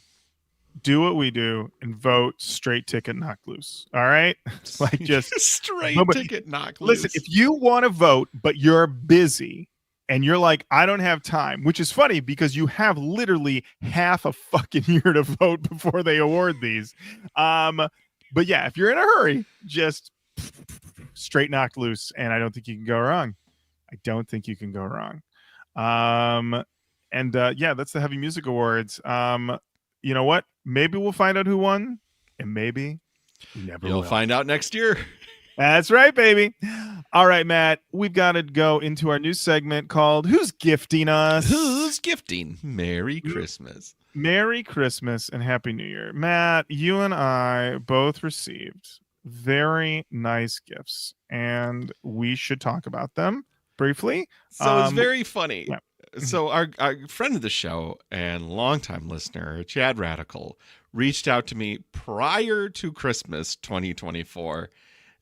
S1: do what we do and vote straight ticket knock loose. All right? Like just
S2: straight ticket knock loose.
S1: Listen, if you want to vote, but you're busy and you're like, I don't have time, which is funny because you have literally half a fucking year to vote before they award these. But yeah, if you're in a hurry, just straight knocked loose. And I don't think you can go wrong. Yeah, that's the Heavy Music Awards. You know what? Maybe we'll find out who won, and maybe we never will.
S2: You'll find out next year.
S1: That's right, baby. All right, Matt, we've got to go into our new segment called Who's Gifting Us?
S2: Who's Gifting? Merry Christmas.
S1: Merry Christmas and Happy New Year. Matt, you and I both received very nice gifts, and we should talk about them briefly.
S2: So it's very funny.
S1: Yeah.
S2: So our friend of the show and longtime listener, Chad Radical, reached out to me prior to Christmas 2024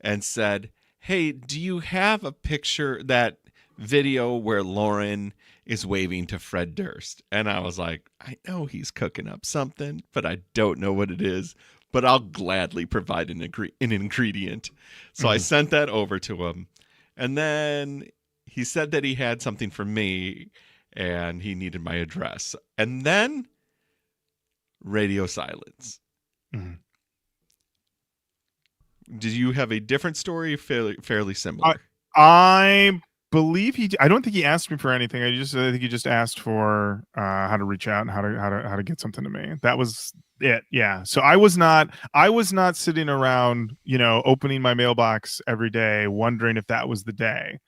S2: and said, hey, do you have a picture, that video where Lauren is waving to Fred Durst? And I was like, I know he's cooking up something, but I don't know what it is, but I'll gladly provide an ingredient. So I sent that over to him. And then he said that he had something for me and he needed my address. And then radio silence.
S1: Mm-hmm.
S2: Did you have a different story? Fairly similar.
S1: I believe I don't think he asked me for anything. I think he just asked for how to reach out and how to get something to me. That was it. Yeah. So I was not sitting around, opening my mailbox every day wondering if that was the day.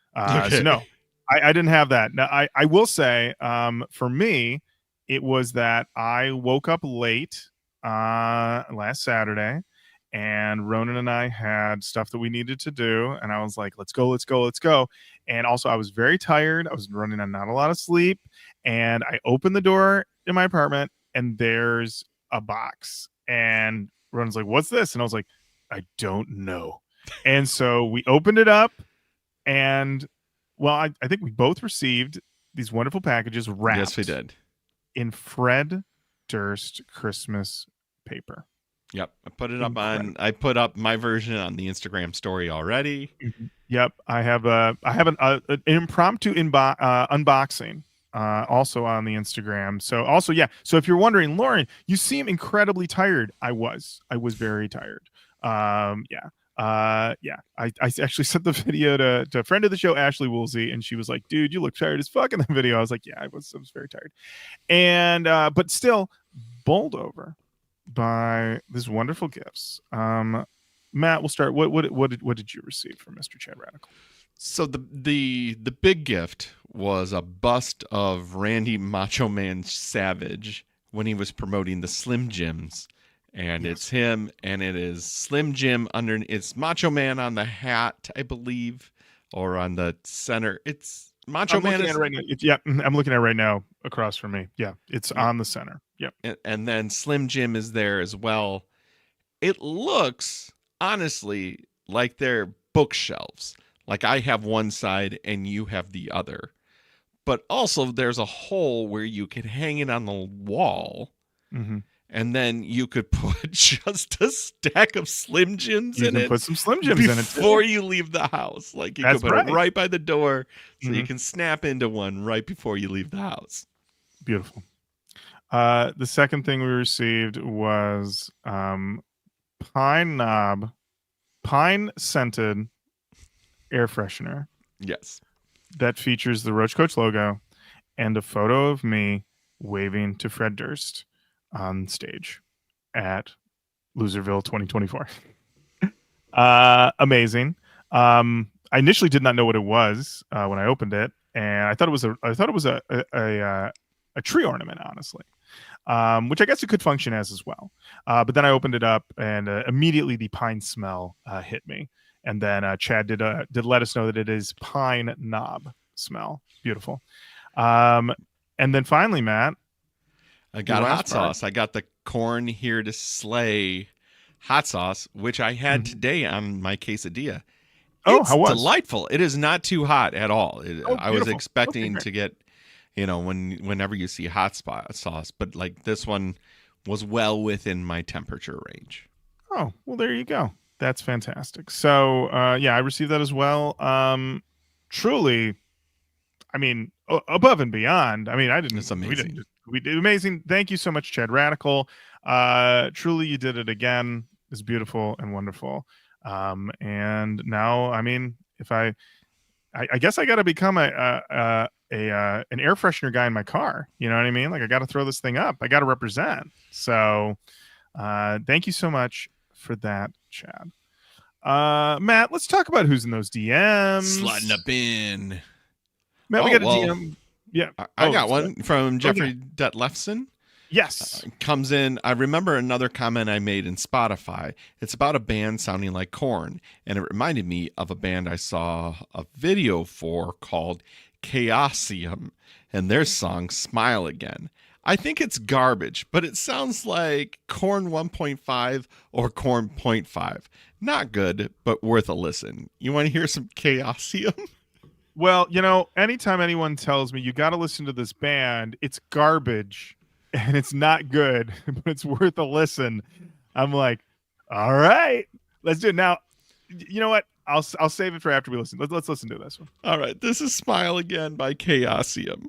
S1: So no, I didn't have that. Now I will say, for me, it was that I woke up late last Saturday. And Ronan and I had stuff that we needed to do. And I was like, let's go. And also I was very tired. I was running on not a lot of sleep. And I opened the door in my apartment and there's a box. And Ronan's like, what's this? And I was like, I don't know. And so we opened it up. And well, I think we both received these wonderful packages wrapped.
S2: Yes, we did.
S1: In Fred Durst Christmas paper.
S2: Yep, I put up my version on the Instagram story already.
S1: Yep, I have an impromptu unboxing also on the Instagram. So also, yeah. So if you're wondering, Lauren, you seem incredibly tired. I was very tired. I actually sent the video to a friend of the show, Ashley Woolsey, and she was like, "Dude, you look tired as fuck in the video." I was like, "Yeah, I was very tired," and but still bowled over by these wonderful gifts. Matt, we'll start. What did you receive from Mr. Chad Radical?
S2: So the big gift was a bust of Randy Macho Man Savage when he was promoting the Slim Jims, and It's him, and it is Slim Jim it's Macho Man on the hat, I believe, or on the center. It's Macho Man.
S1: I'm looking at it right now across from me. Yeah, it's on the center. Yep.
S2: And then Slim Jim is there as well. It looks, honestly, like they're bookshelves. Like I have one side and you have the other. But also there's a hole where you could hang it on the wall. Mm-hmm. And then you could put just a stack of Slim Jims in it.
S1: Put some Slim Jims in it
S2: before you leave the house. Like you can put it right by the door so you can snap into one right before you leave the house.
S1: Beautiful. The second thing we received was pine scented air freshener.
S2: Yes.
S1: that features the Roach Koach logo and a photo of me waving to Fred Durst on stage at Loserville 2024. Amazing. I initially did not know what it was when I opened it, and I thought it was a tree ornament, honestly, which I guess it could function as well. But then I opened it up, and immediately the pine smell hit me. And then Chad did let us know that it is pine knob smell. Beautiful. And then finally, Matt,
S2: I got
S1: the
S2: hot
S1: last part.
S2: sauce. I got the corn here to slay hot sauce, which I had today on my quesadilla.
S1: Oh,
S2: It's
S1: how was?
S2: delightful. It is not too hot at all.
S1: Oh,
S2: I was
S1: beautiful.
S2: expecting
S1: Okay,
S2: to get, whenever you see hot spot sauce, but like this one was well within my temperature range.
S1: Oh, well, there you go. That's fantastic. So, yeah, I received that as well. Truly, I mean, above and beyond. I mean,
S2: It's amazing.
S1: We did amazing. Thank you so much, Chad Radical. Truly, you did it again. It's beautiful and wonderful. And now, I mean, if I guess I got to become an air freshener guy in my car. You know what I mean? Like I got to throw this thing up. I got to represent. So, thank you so much for that, Chad. Matt, let's talk about who's in those DMs.
S2: Sliding up in.
S1: Matt, we got a DM. Yeah,
S2: I
S1: Oh,
S2: got
S1: sorry.
S2: one from
S1: yeah.
S2: Jeffrey Detlefson.
S1: Yes.
S2: Comes in. I remember another comment I made in Spotify. It's about a band sounding like Korn, and it reminded me of a band I saw a video for called Chaosium, and their song "Smile Again." I think it's garbage, but it sounds like Korn 1.5 or Korn 0.5. Not good, but worth a listen. You want to hear some Chaosium?
S1: Well, anytime anyone tells me you got to listen to this band, it's garbage and it's not good, but it's worth a listen. I'm like, all right, let's do it now. You know what? I'll save it for after we listen. Let's listen to this one.
S2: All right, this is "Smile Again" by Chaosium.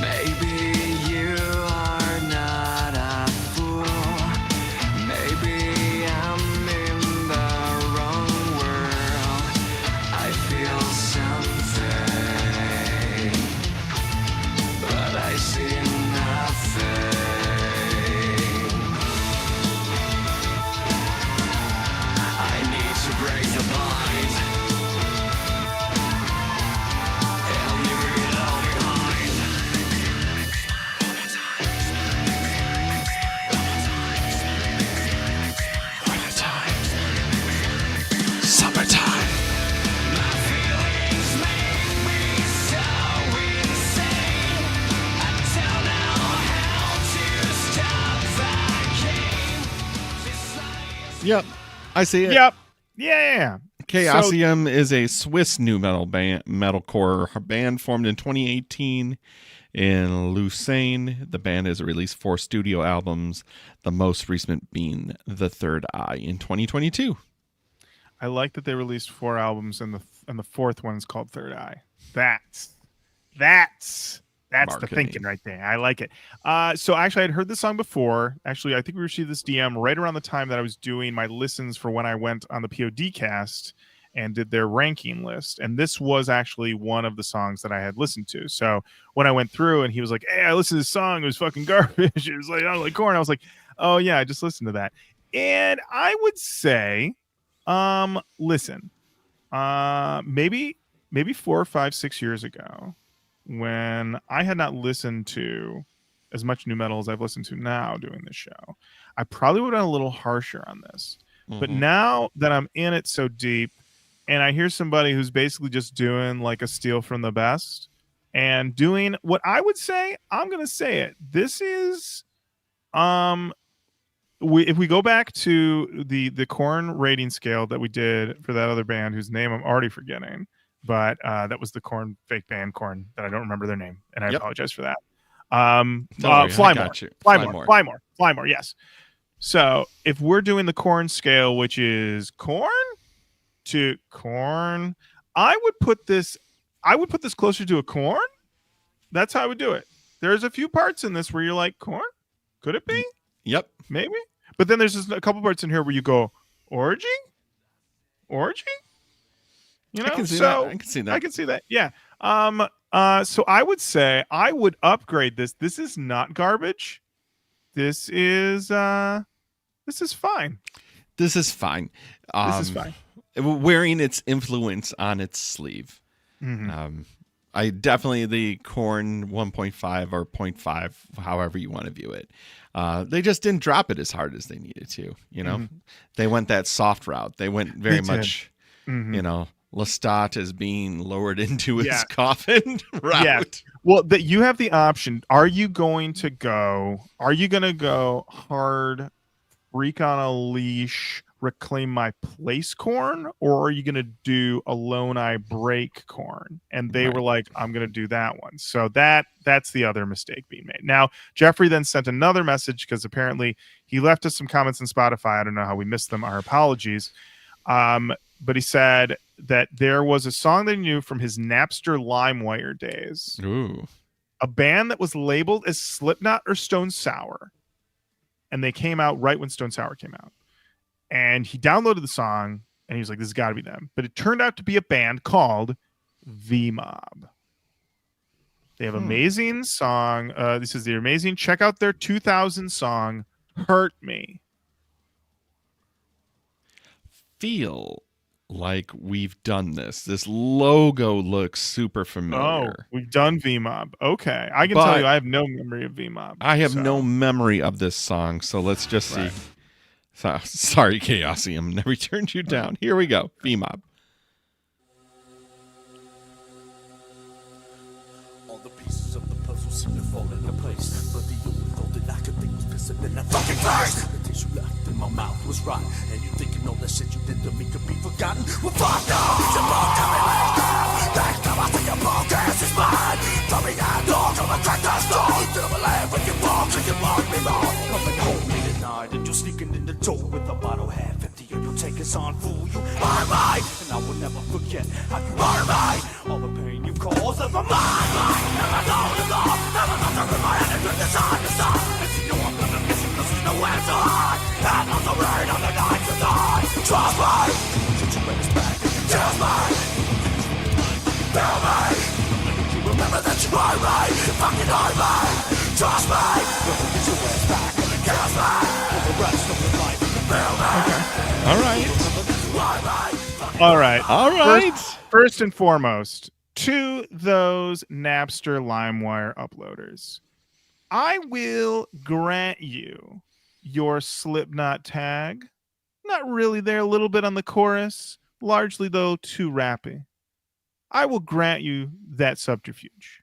S4: Maybe you are not a fool. Maybe I'm in the wrong world. I feel something, but I see nothing. I need to break the bind. Help me bring it all behind. Summertime. My feelings make me so insane. I don't know how to stop the game.
S2: Yep, I see it.
S1: Yep. Yeah.
S2: Chaosium is a Swiss new metal metalcore band formed in 2018 in Lucerne. The band has released 4 studio albums, the most recent being The Third Eye in 2022.
S1: I like that they released 4 albums and the fourth one's called Third Eye. That's the
S2: Marketing.
S1: thinking right there. I like it. So actually, I'd heard this song before. Actually, I think we received this DM right around the time that I was doing my listens for when I went on the POD cast and did their ranking list. And this was actually one of the songs that I had listened to. So when I went through and he was like, "Hey, I listened to this song. It was fucking garbage." It was like, I was like Korn. I was like, "Oh yeah, I just listened to that." And I would say, listen, maybe 4 or 5, 6 years ago, when I had not listened to as much new metal as I've listened to now doing this show, I probably would have been a little harsher on this. But
S2: Mhm.
S1: now that I'm in it so deep and I hear somebody who's basically just doing like a steal from the best and doing what I would say, I'm going to say it. This is, if we go back to the Korn rating scale that we did for that other band whose name I'm already forgetting, but that was the Korn fake band Korn that I don't remember their name, and I
S2: Yep.
S1: apologize for that.
S2: Don't worry, I
S1: Flymore.
S2: got you.
S1: Flymore. Yes. So if we're doing the corn scale, which is corn to corn, I would put this closer to a corn. That's how I would do it. There's a few parts in this where you're like, corn? Could it be?
S2: Yep.
S1: Maybe. But then there's just a couple parts in here where you go, orgy? Orgy? You know,
S2: I can see
S1: so
S2: that. I can see that.
S1: I can see that. Yeah. So I would say I would upgrade this. This is not garbage. This is fine.
S2: This is fine.
S1: This is fine.
S2: Wearing its influence on its sleeve.
S1: Mhm.
S2: I definitely the corn 1.5 or 0.5, however you want to view it. They just didn't drop it as hard as they needed to. You know, they went that soft route. They went very much, you know, Lestat is being lowered into his coffin route.
S1: Yeah. Well, you have the option. Are you going to go hard, freak on a leash, reclaim my place corn, or are you going to do alone I break corn? And they were like, I'm going to do that one. So that's the other mistake being made. Now, Jeffrey then sent another message because apparently he left us some comments on Spotify. I don't know how we missed them. Our apologies. But he said that there was a song that he knew from his Napster LimeWire days.
S2: Ooh.
S1: A band that was labeled as Slipknot or Stone Sour. And they came out right when Stone Sour came out. And he downloaded the song and he was like, this has got to be them. But it turned out to be a band called V-Mob. They have amazing song. This is the amazing. Check out their 2000 song, Hurt Me.
S2: Feel like we've done this. This logo looks super familiar.
S1: Oh, we've done V-Mob. Okay. I can tell you I have no memory of V-Mob.
S2: I have no memory of this song, so let's just see. Sorry, Chaosium. Never turned you down. Here we go. V-Mob.
S5: All the pieces of the puzzle seem to fall into place, but the only thought that I could think was pissing in that fucking place. The taste you left in my mouth was rotten, and you thinking all the shit you did to me could be forgotten. Well, fuck off! Your mom got me laid down. Next time I see your podcast is mine. Throw me out, dog, I'ma crack that stone. Till I laugh when you fall, so you mark me wrong. Coming home late at night, and you're sneaking in the door with a bottle half empty, and you take us on, fool. You are mine, and I will never forget how you are mine. All the pain you caused, ever mine. Never know the law, never know the in my head, and turn this on to stop. And you know I'm gonna miss you, 'cause there's nowhere to hide. And on the rain, on the night to die. Trust me, since you bring us back, tell me. Tell me, you remember that you are right. Fucking are right. Trust me, you'll get your ass back and it kills me. For the rest of your life, feel me.
S2: All right.
S1: All right.
S2: All right.
S1: First and foremost, to those Napster LimeWire uploaders, I will grant you your Slipknot tag. Not really there, a little bit on the chorus, largely though too rappy. I will grant you that subterfuge.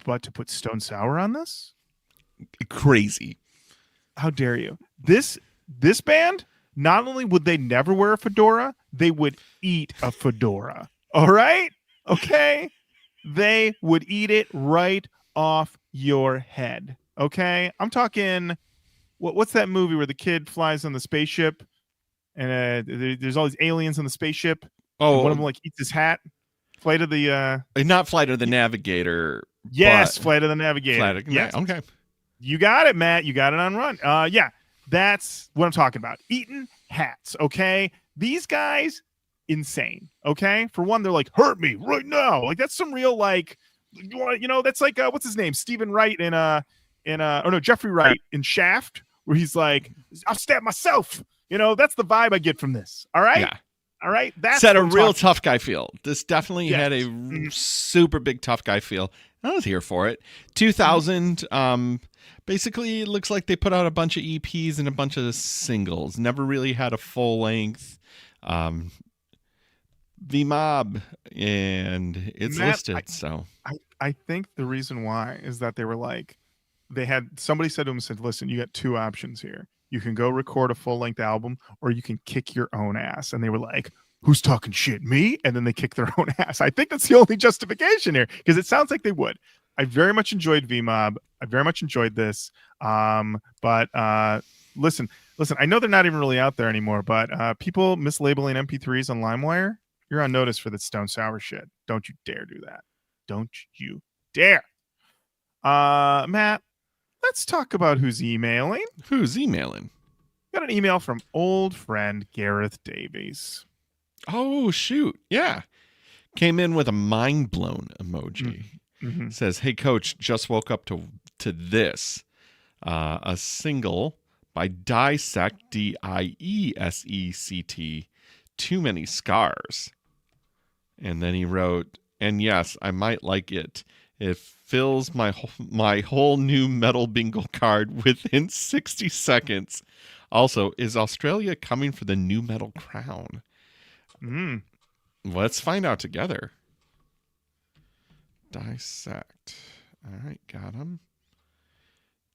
S1: But to put Stone Sour on this?
S2: Crazy.
S1: How dare you? This band, not only would they never wear a fedora, they would eat a fedora. All right? Okay? They would eat it right off your head. Okay? I'm talking, what's that movie where the kid flies on the spaceship and there's all these aliens on the spaceship?
S2: Oh,
S1: and one of them like eats his hat. Flight of the
S2: not Flight of the Navigator.
S1: Yes, Flight of the Navigator. Yes.
S2: Okay.
S1: You got it, Matt. You got it on run. Yeah, that's what I'm talking about. Eating hats, okay? These guys, insane, okay? For one, they're like, hurt me right now. Like, that's some real, like, you know, that's like, what's his name? Stephen Wright Jeffrey Wright in Shaft, where he's like, I'll stab myself. You know, that's the vibe I get from this. All right?
S2: Yeah.
S1: All right? That's
S2: Set a real tough guy feel. This definitely had a
S1: Mm-hmm.
S2: super big tough guy feel. I was here for it. 2000, basically it looks like they put out a bunch of EPs and a bunch of singles. Never really had a full length V-Mob, and it's
S1: Matt,
S2: listed.
S1: I think the reason why is that they were like, somebody said to them, said, listen, you got two options here. You can go record a full-length album, or you can kick your own ass. And they were like, who's talking shit, me? And then they kick their own ass. I think that's the only justification here, because it sounds like they would. I very much enjoyed V-Mob. I very much enjoyed this. But listen. I know they're not even really out there anymore, but people mislabeling MP3s on LimeWire, you're on notice for that Stone Sour shit. Don't you dare do that. Don't you dare. Matt, let's talk about who's emailing.
S2: Who's emailing?
S1: Got an email from old friend Gareth Davies.
S2: Oh, shoot. Yeah. Came in with a mind blown emoji.
S1: Mm-hmm.
S2: Says, "Hey, Coach, just woke up to this. A single by Dissect, Diesect, Too Many Scars." And then he wrote, "And yes, I might like it. It fills my whole new metal bingo card within 60 seconds. Also, is Australia coming for the new metal crown?" Let's find out together. Dissect. All right, got him.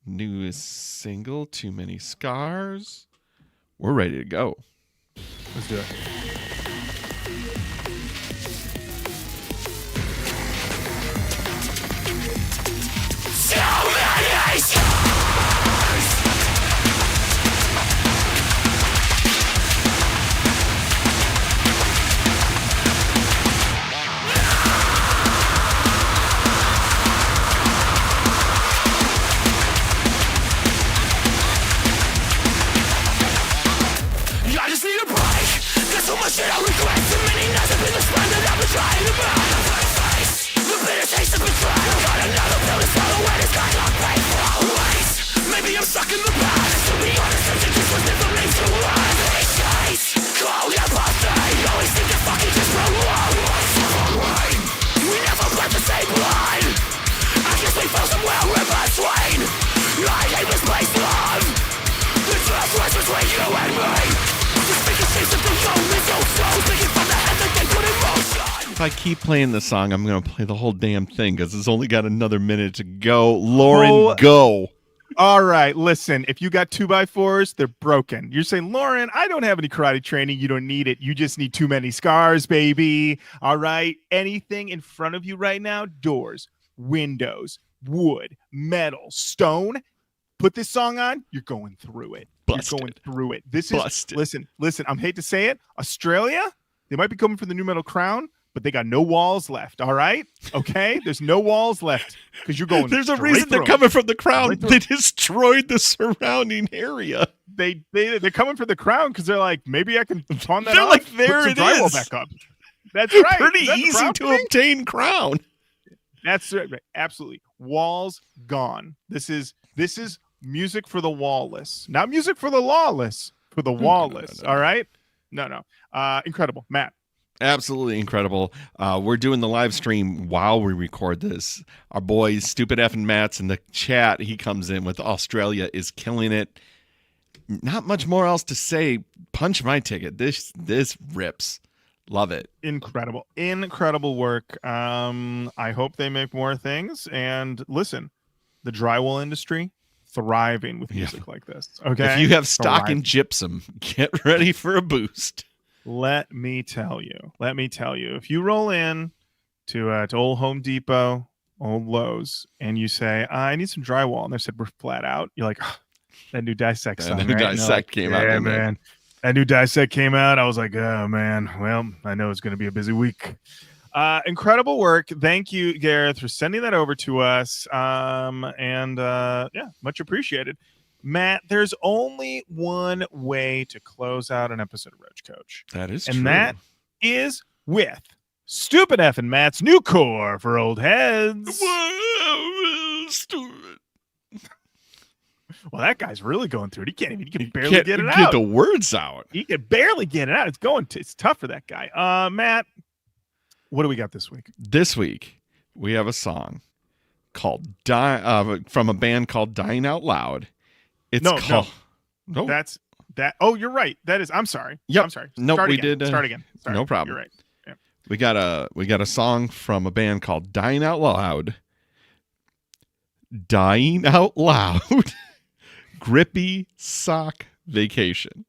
S2: Newest single, Too Many Scars. We're ready to go.
S1: Let's do it.
S5: I just need a break. There's so much shit I regret. Too many nights I've been the spine that I've been trying to burn. The bitter taste of betrayal. Got another pill to swallow and it's got not painful. Wait, maybe I'm stuck in the past. To be honest, I think this was never made to run. These days, cold and prostate. Always seem to fucking just prolong. We never bled the same blood. I guess we fell somewhere in between. I hate this place, love. The trust was between you and me.
S2: If I keep playing the song, I'm going to play the whole damn thing because it's only got another minute to go. Lauren, go.
S1: All right, listen, if you got 2x4s, they're broken. You're saying, Lauren, I don't have any karate training. You don't need it. You just need too many scars, baby. All right, anything in front of you right now, doors, windows, wood, metal, stone, put this song on, you're going through it.
S2: Busted.
S1: You're going through it. This
S2: Busted.
S1: is, listen, I hate to say it, Australia, they might be coming for the new metal crown, but they got no walls left, all right? Okay? There's no walls left because you're going
S2: There's a
S1: straight
S2: reason they're
S1: through 'em.
S2: coming from the crown.
S1: Right through
S2: They
S1: 'em.
S2: destroyed the surrounding area.
S1: They're coming for the crown because they're like, maybe I can pawn that
S2: They're
S1: off,
S2: like,
S1: put
S2: there
S1: some
S2: it
S1: drywall
S2: is.
S1: back up. That's right.
S2: Pretty
S1: Is that the
S2: easy
S1: crown
S2: to
S1: thing?
S2: obtain crown.
S1: That's right. Absolutely. Walls gone. This is music for the wallless, not music for the lawless, for the wallless.
S2: no.
S1: All right? No. Incredible. Matt.
S2: Absolutely incredible. We're doing the live stream while we record this. Our boy, Stupid Effing Matt's in the chat. He comes in with Australia is killing it. Not much more else to say. Punch my ticket. This rips. Love it.
S1: Incredible work. I hope they make more things. And listen, the drywall industry thriving with music like this. Okay,
S2: If you have stock
S1: Thriving.
S2: in gypsum, get ready for a boost.
S1: Let me tell you, if you roll in to old Home Depot, old Lowe's, and you say, I need some drywall, and they said we're flat out, you're like, oh, that new Dissect
S2: That
S1: song,
S2: new
S1: right?
S2: Dissect
S1: Like,
S2: came out,
S1: yeah,
S2: didn't it?
S1: man. That new Dissect came out. I was like, oh man, well, I know it's going to be a busy week. Incredible work. Thank you, Gareth, for sending that over to us. Yeah, much appreciated. Matt, there's only one way to close out an episode of Roach Coach.
S2: That is
S1: And
S2: true.
S1: that is with Stupid F and Matt's new core for old heads.
S2: Whoa, stupid.
S1: Well, that guy's really going through it. He can barely
S2: Can't
S1: get it
S2: get
S1: out.
S2: the words out.
S1: He can barely get it out. It's tough for that guy. Matt, what do we got this week?
S2: This week, we have a song called from a band called Dying Out Loud. It's
S1: No,
S2: called... No.
S1: That's that. Oh, you're right. That is. I'm sorry.
S2: Yep.
S1: I'm sorry.
S2: Nope,
S1: Start
S2: we
S1: again.
S2: did,
S1: Start again. Sorry.
S2: no problem.
S1: You're right. Yeah.
S2: We got a song from a band called Dying Out Loud. Dying Out Loud. Grippy Sock Vacation.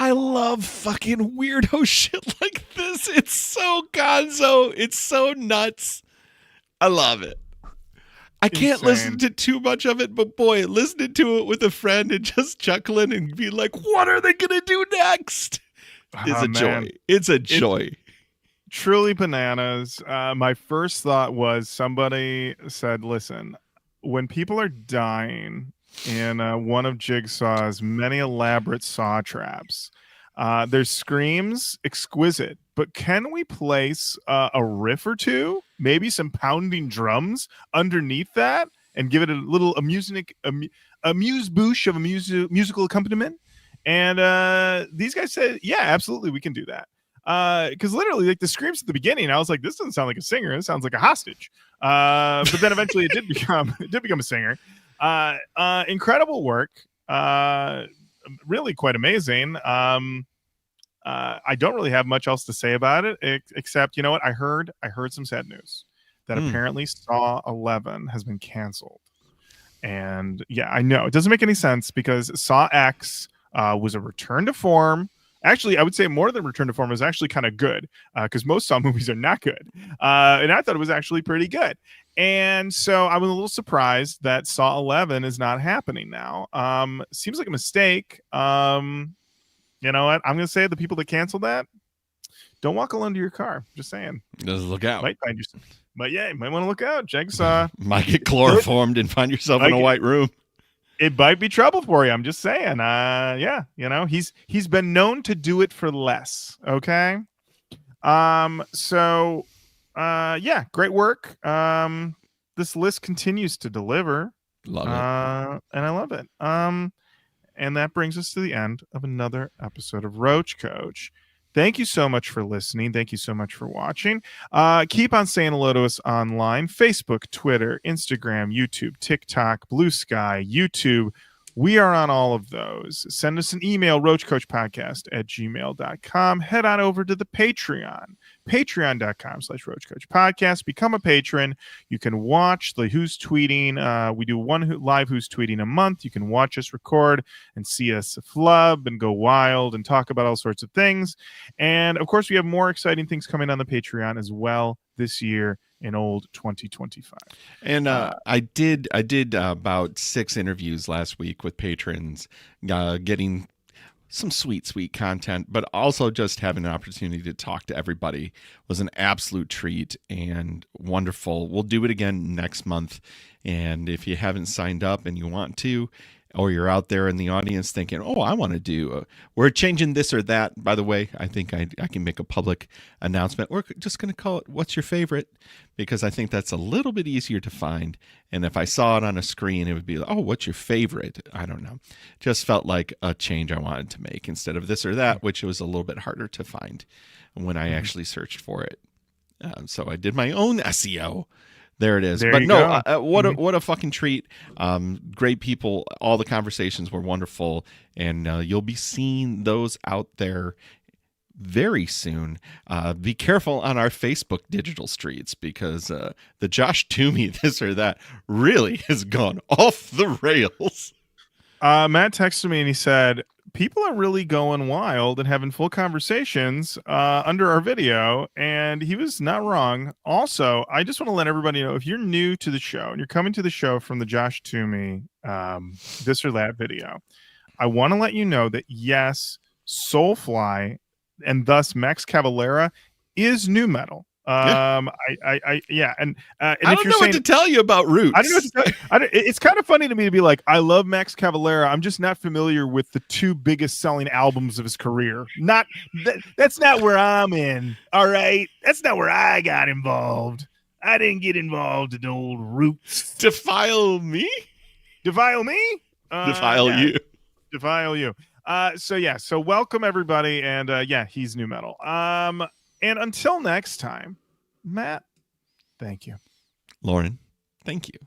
S2: I love fucking weirdo shit like this. It's so gonzo. It's so nuts. I love it. I can't listen to too much of it, but boy, listening to it with a friend and just chuckling and be like, what are they going to do next? Is a joy. It's a joy.
S1: Truly bananas. My first thought was somebody said, listen, when people are dying in one of Jigsaw's many elaborate saw traps, their screams exquisite, but can we place a riff or two, maybe some pounding drums underneath that, and give it a little amuse-bouche of a musical accompaniment? And these guys said, yeah, absolutely, we can do that. Because literally, like, the screams at the beginning, I was like, this doesn't sound like a singer. It sounds like a hostage. But then eventually it did become a singer. Incredible work. Really quite amazing. I don't really have much else to say about it, except, you know what? I heard some sad news that apparently Saw 11 has been canceled. And yeah, I know it doesn't make any sense because Saw X was a return to form. Actually, I would say more than return to form was actually kind of good, because most Saw movies are not good. And I thought it was actually pretty good. And so I was a little surprised that Saw 11 is not happening now. Seems like a mistake. You know what? I'm going to say the people that canceled that, don't walk alone to your car. Just saying.
S2: Just look out.
S1: Might find you. But yeah, you might want to look out. Jigsaw.
S2: Might get chloroformed and find yourself in a white room.
S1: It might be trouble for you. I'm just saying. Yeah, you know, he's been known to do it for less. Okay. So yeah, great work. This list continues to deliver.
S2: Love it.
S1: And I love it. And that brings us to the end of another episode of Roach Koach. Thank you so much for listening. Thank you so much for watching. Keep on saying hello to us online. Facebook, Twitter, Instagram, YouTube, TikTok, Blue Sky, YouTube. We are on all of those. Send us an email, roachcoachpodcast@gmail.com. Head on over to the Patreon, patreon.com/roachcoachpodcast. Become a patron. You can watch the Who's Tweeting. We do one live Who's Tweeting a month. You can watch us record and see us flub and go wild and talk about all sorts of things. And of course, we have more exciting things coming on the Patreon as well this year in old 2025.
S2: And I did about 6 interviews last week with patrons, getting some sweet content, but also just having an opportunity to talk to everybody was an absolute treat and wonderful. We'll do it again next month. And if you haven't signed up and you want to, or you're out there in the audience thinking, oh, I want to do, we're changing this or that. By the way, I think I can make a public announcement. We're just going to call it What's Your Favorite? Because I think that's a little bit easier to find. And if I saw it on a screen, it would be like, oh, what's your favorite? I don't know. Just felt like a change I wanted to make instead of this or that, which was a little bit harder to find when I actually searched for it. So I did my own SEO. There it is.
S1: There
S2: but
S1: you
S2: no,
S1: go.
S2: what a fucking treat. Great people. All the conversations were wonderful. And you'll be seeing those out there very soon. Be careful on our Facebook digital streets because the Josh Toomey this or that really has gone off the rails.
S1: Matt texted me and he said, people are really going wild and having full conversations under our video, and he was not wrong. Also, I just want to let everybody know, if you're new to the show and you're coming to the show from the Josh Toomey this or that video, I want to let you know that yes, Soulfly and thus Max Cavalera is new metal.
S2: Yeah.
S1: And
S2: I
S1: if
S2: don't
S1: you're
S2: know
S1: saying,
S2: what to tell you about Roots.
S1: I don't know what to tell you. It's kind of funny to me to be like, I love Max Cavalera. I'm just not familiar with the 2 biggest selling albums of his career. That's not where I'm in. All right. That's not where I got involved. I didn't get involved in old Roots.
S2: Defile me?
S1: Defile me?
S2: Defile you.
S1: Defile you. So welcome everybody. And he's new metal. And until next time, Matt, thank you.
S2: Lauren, thank you.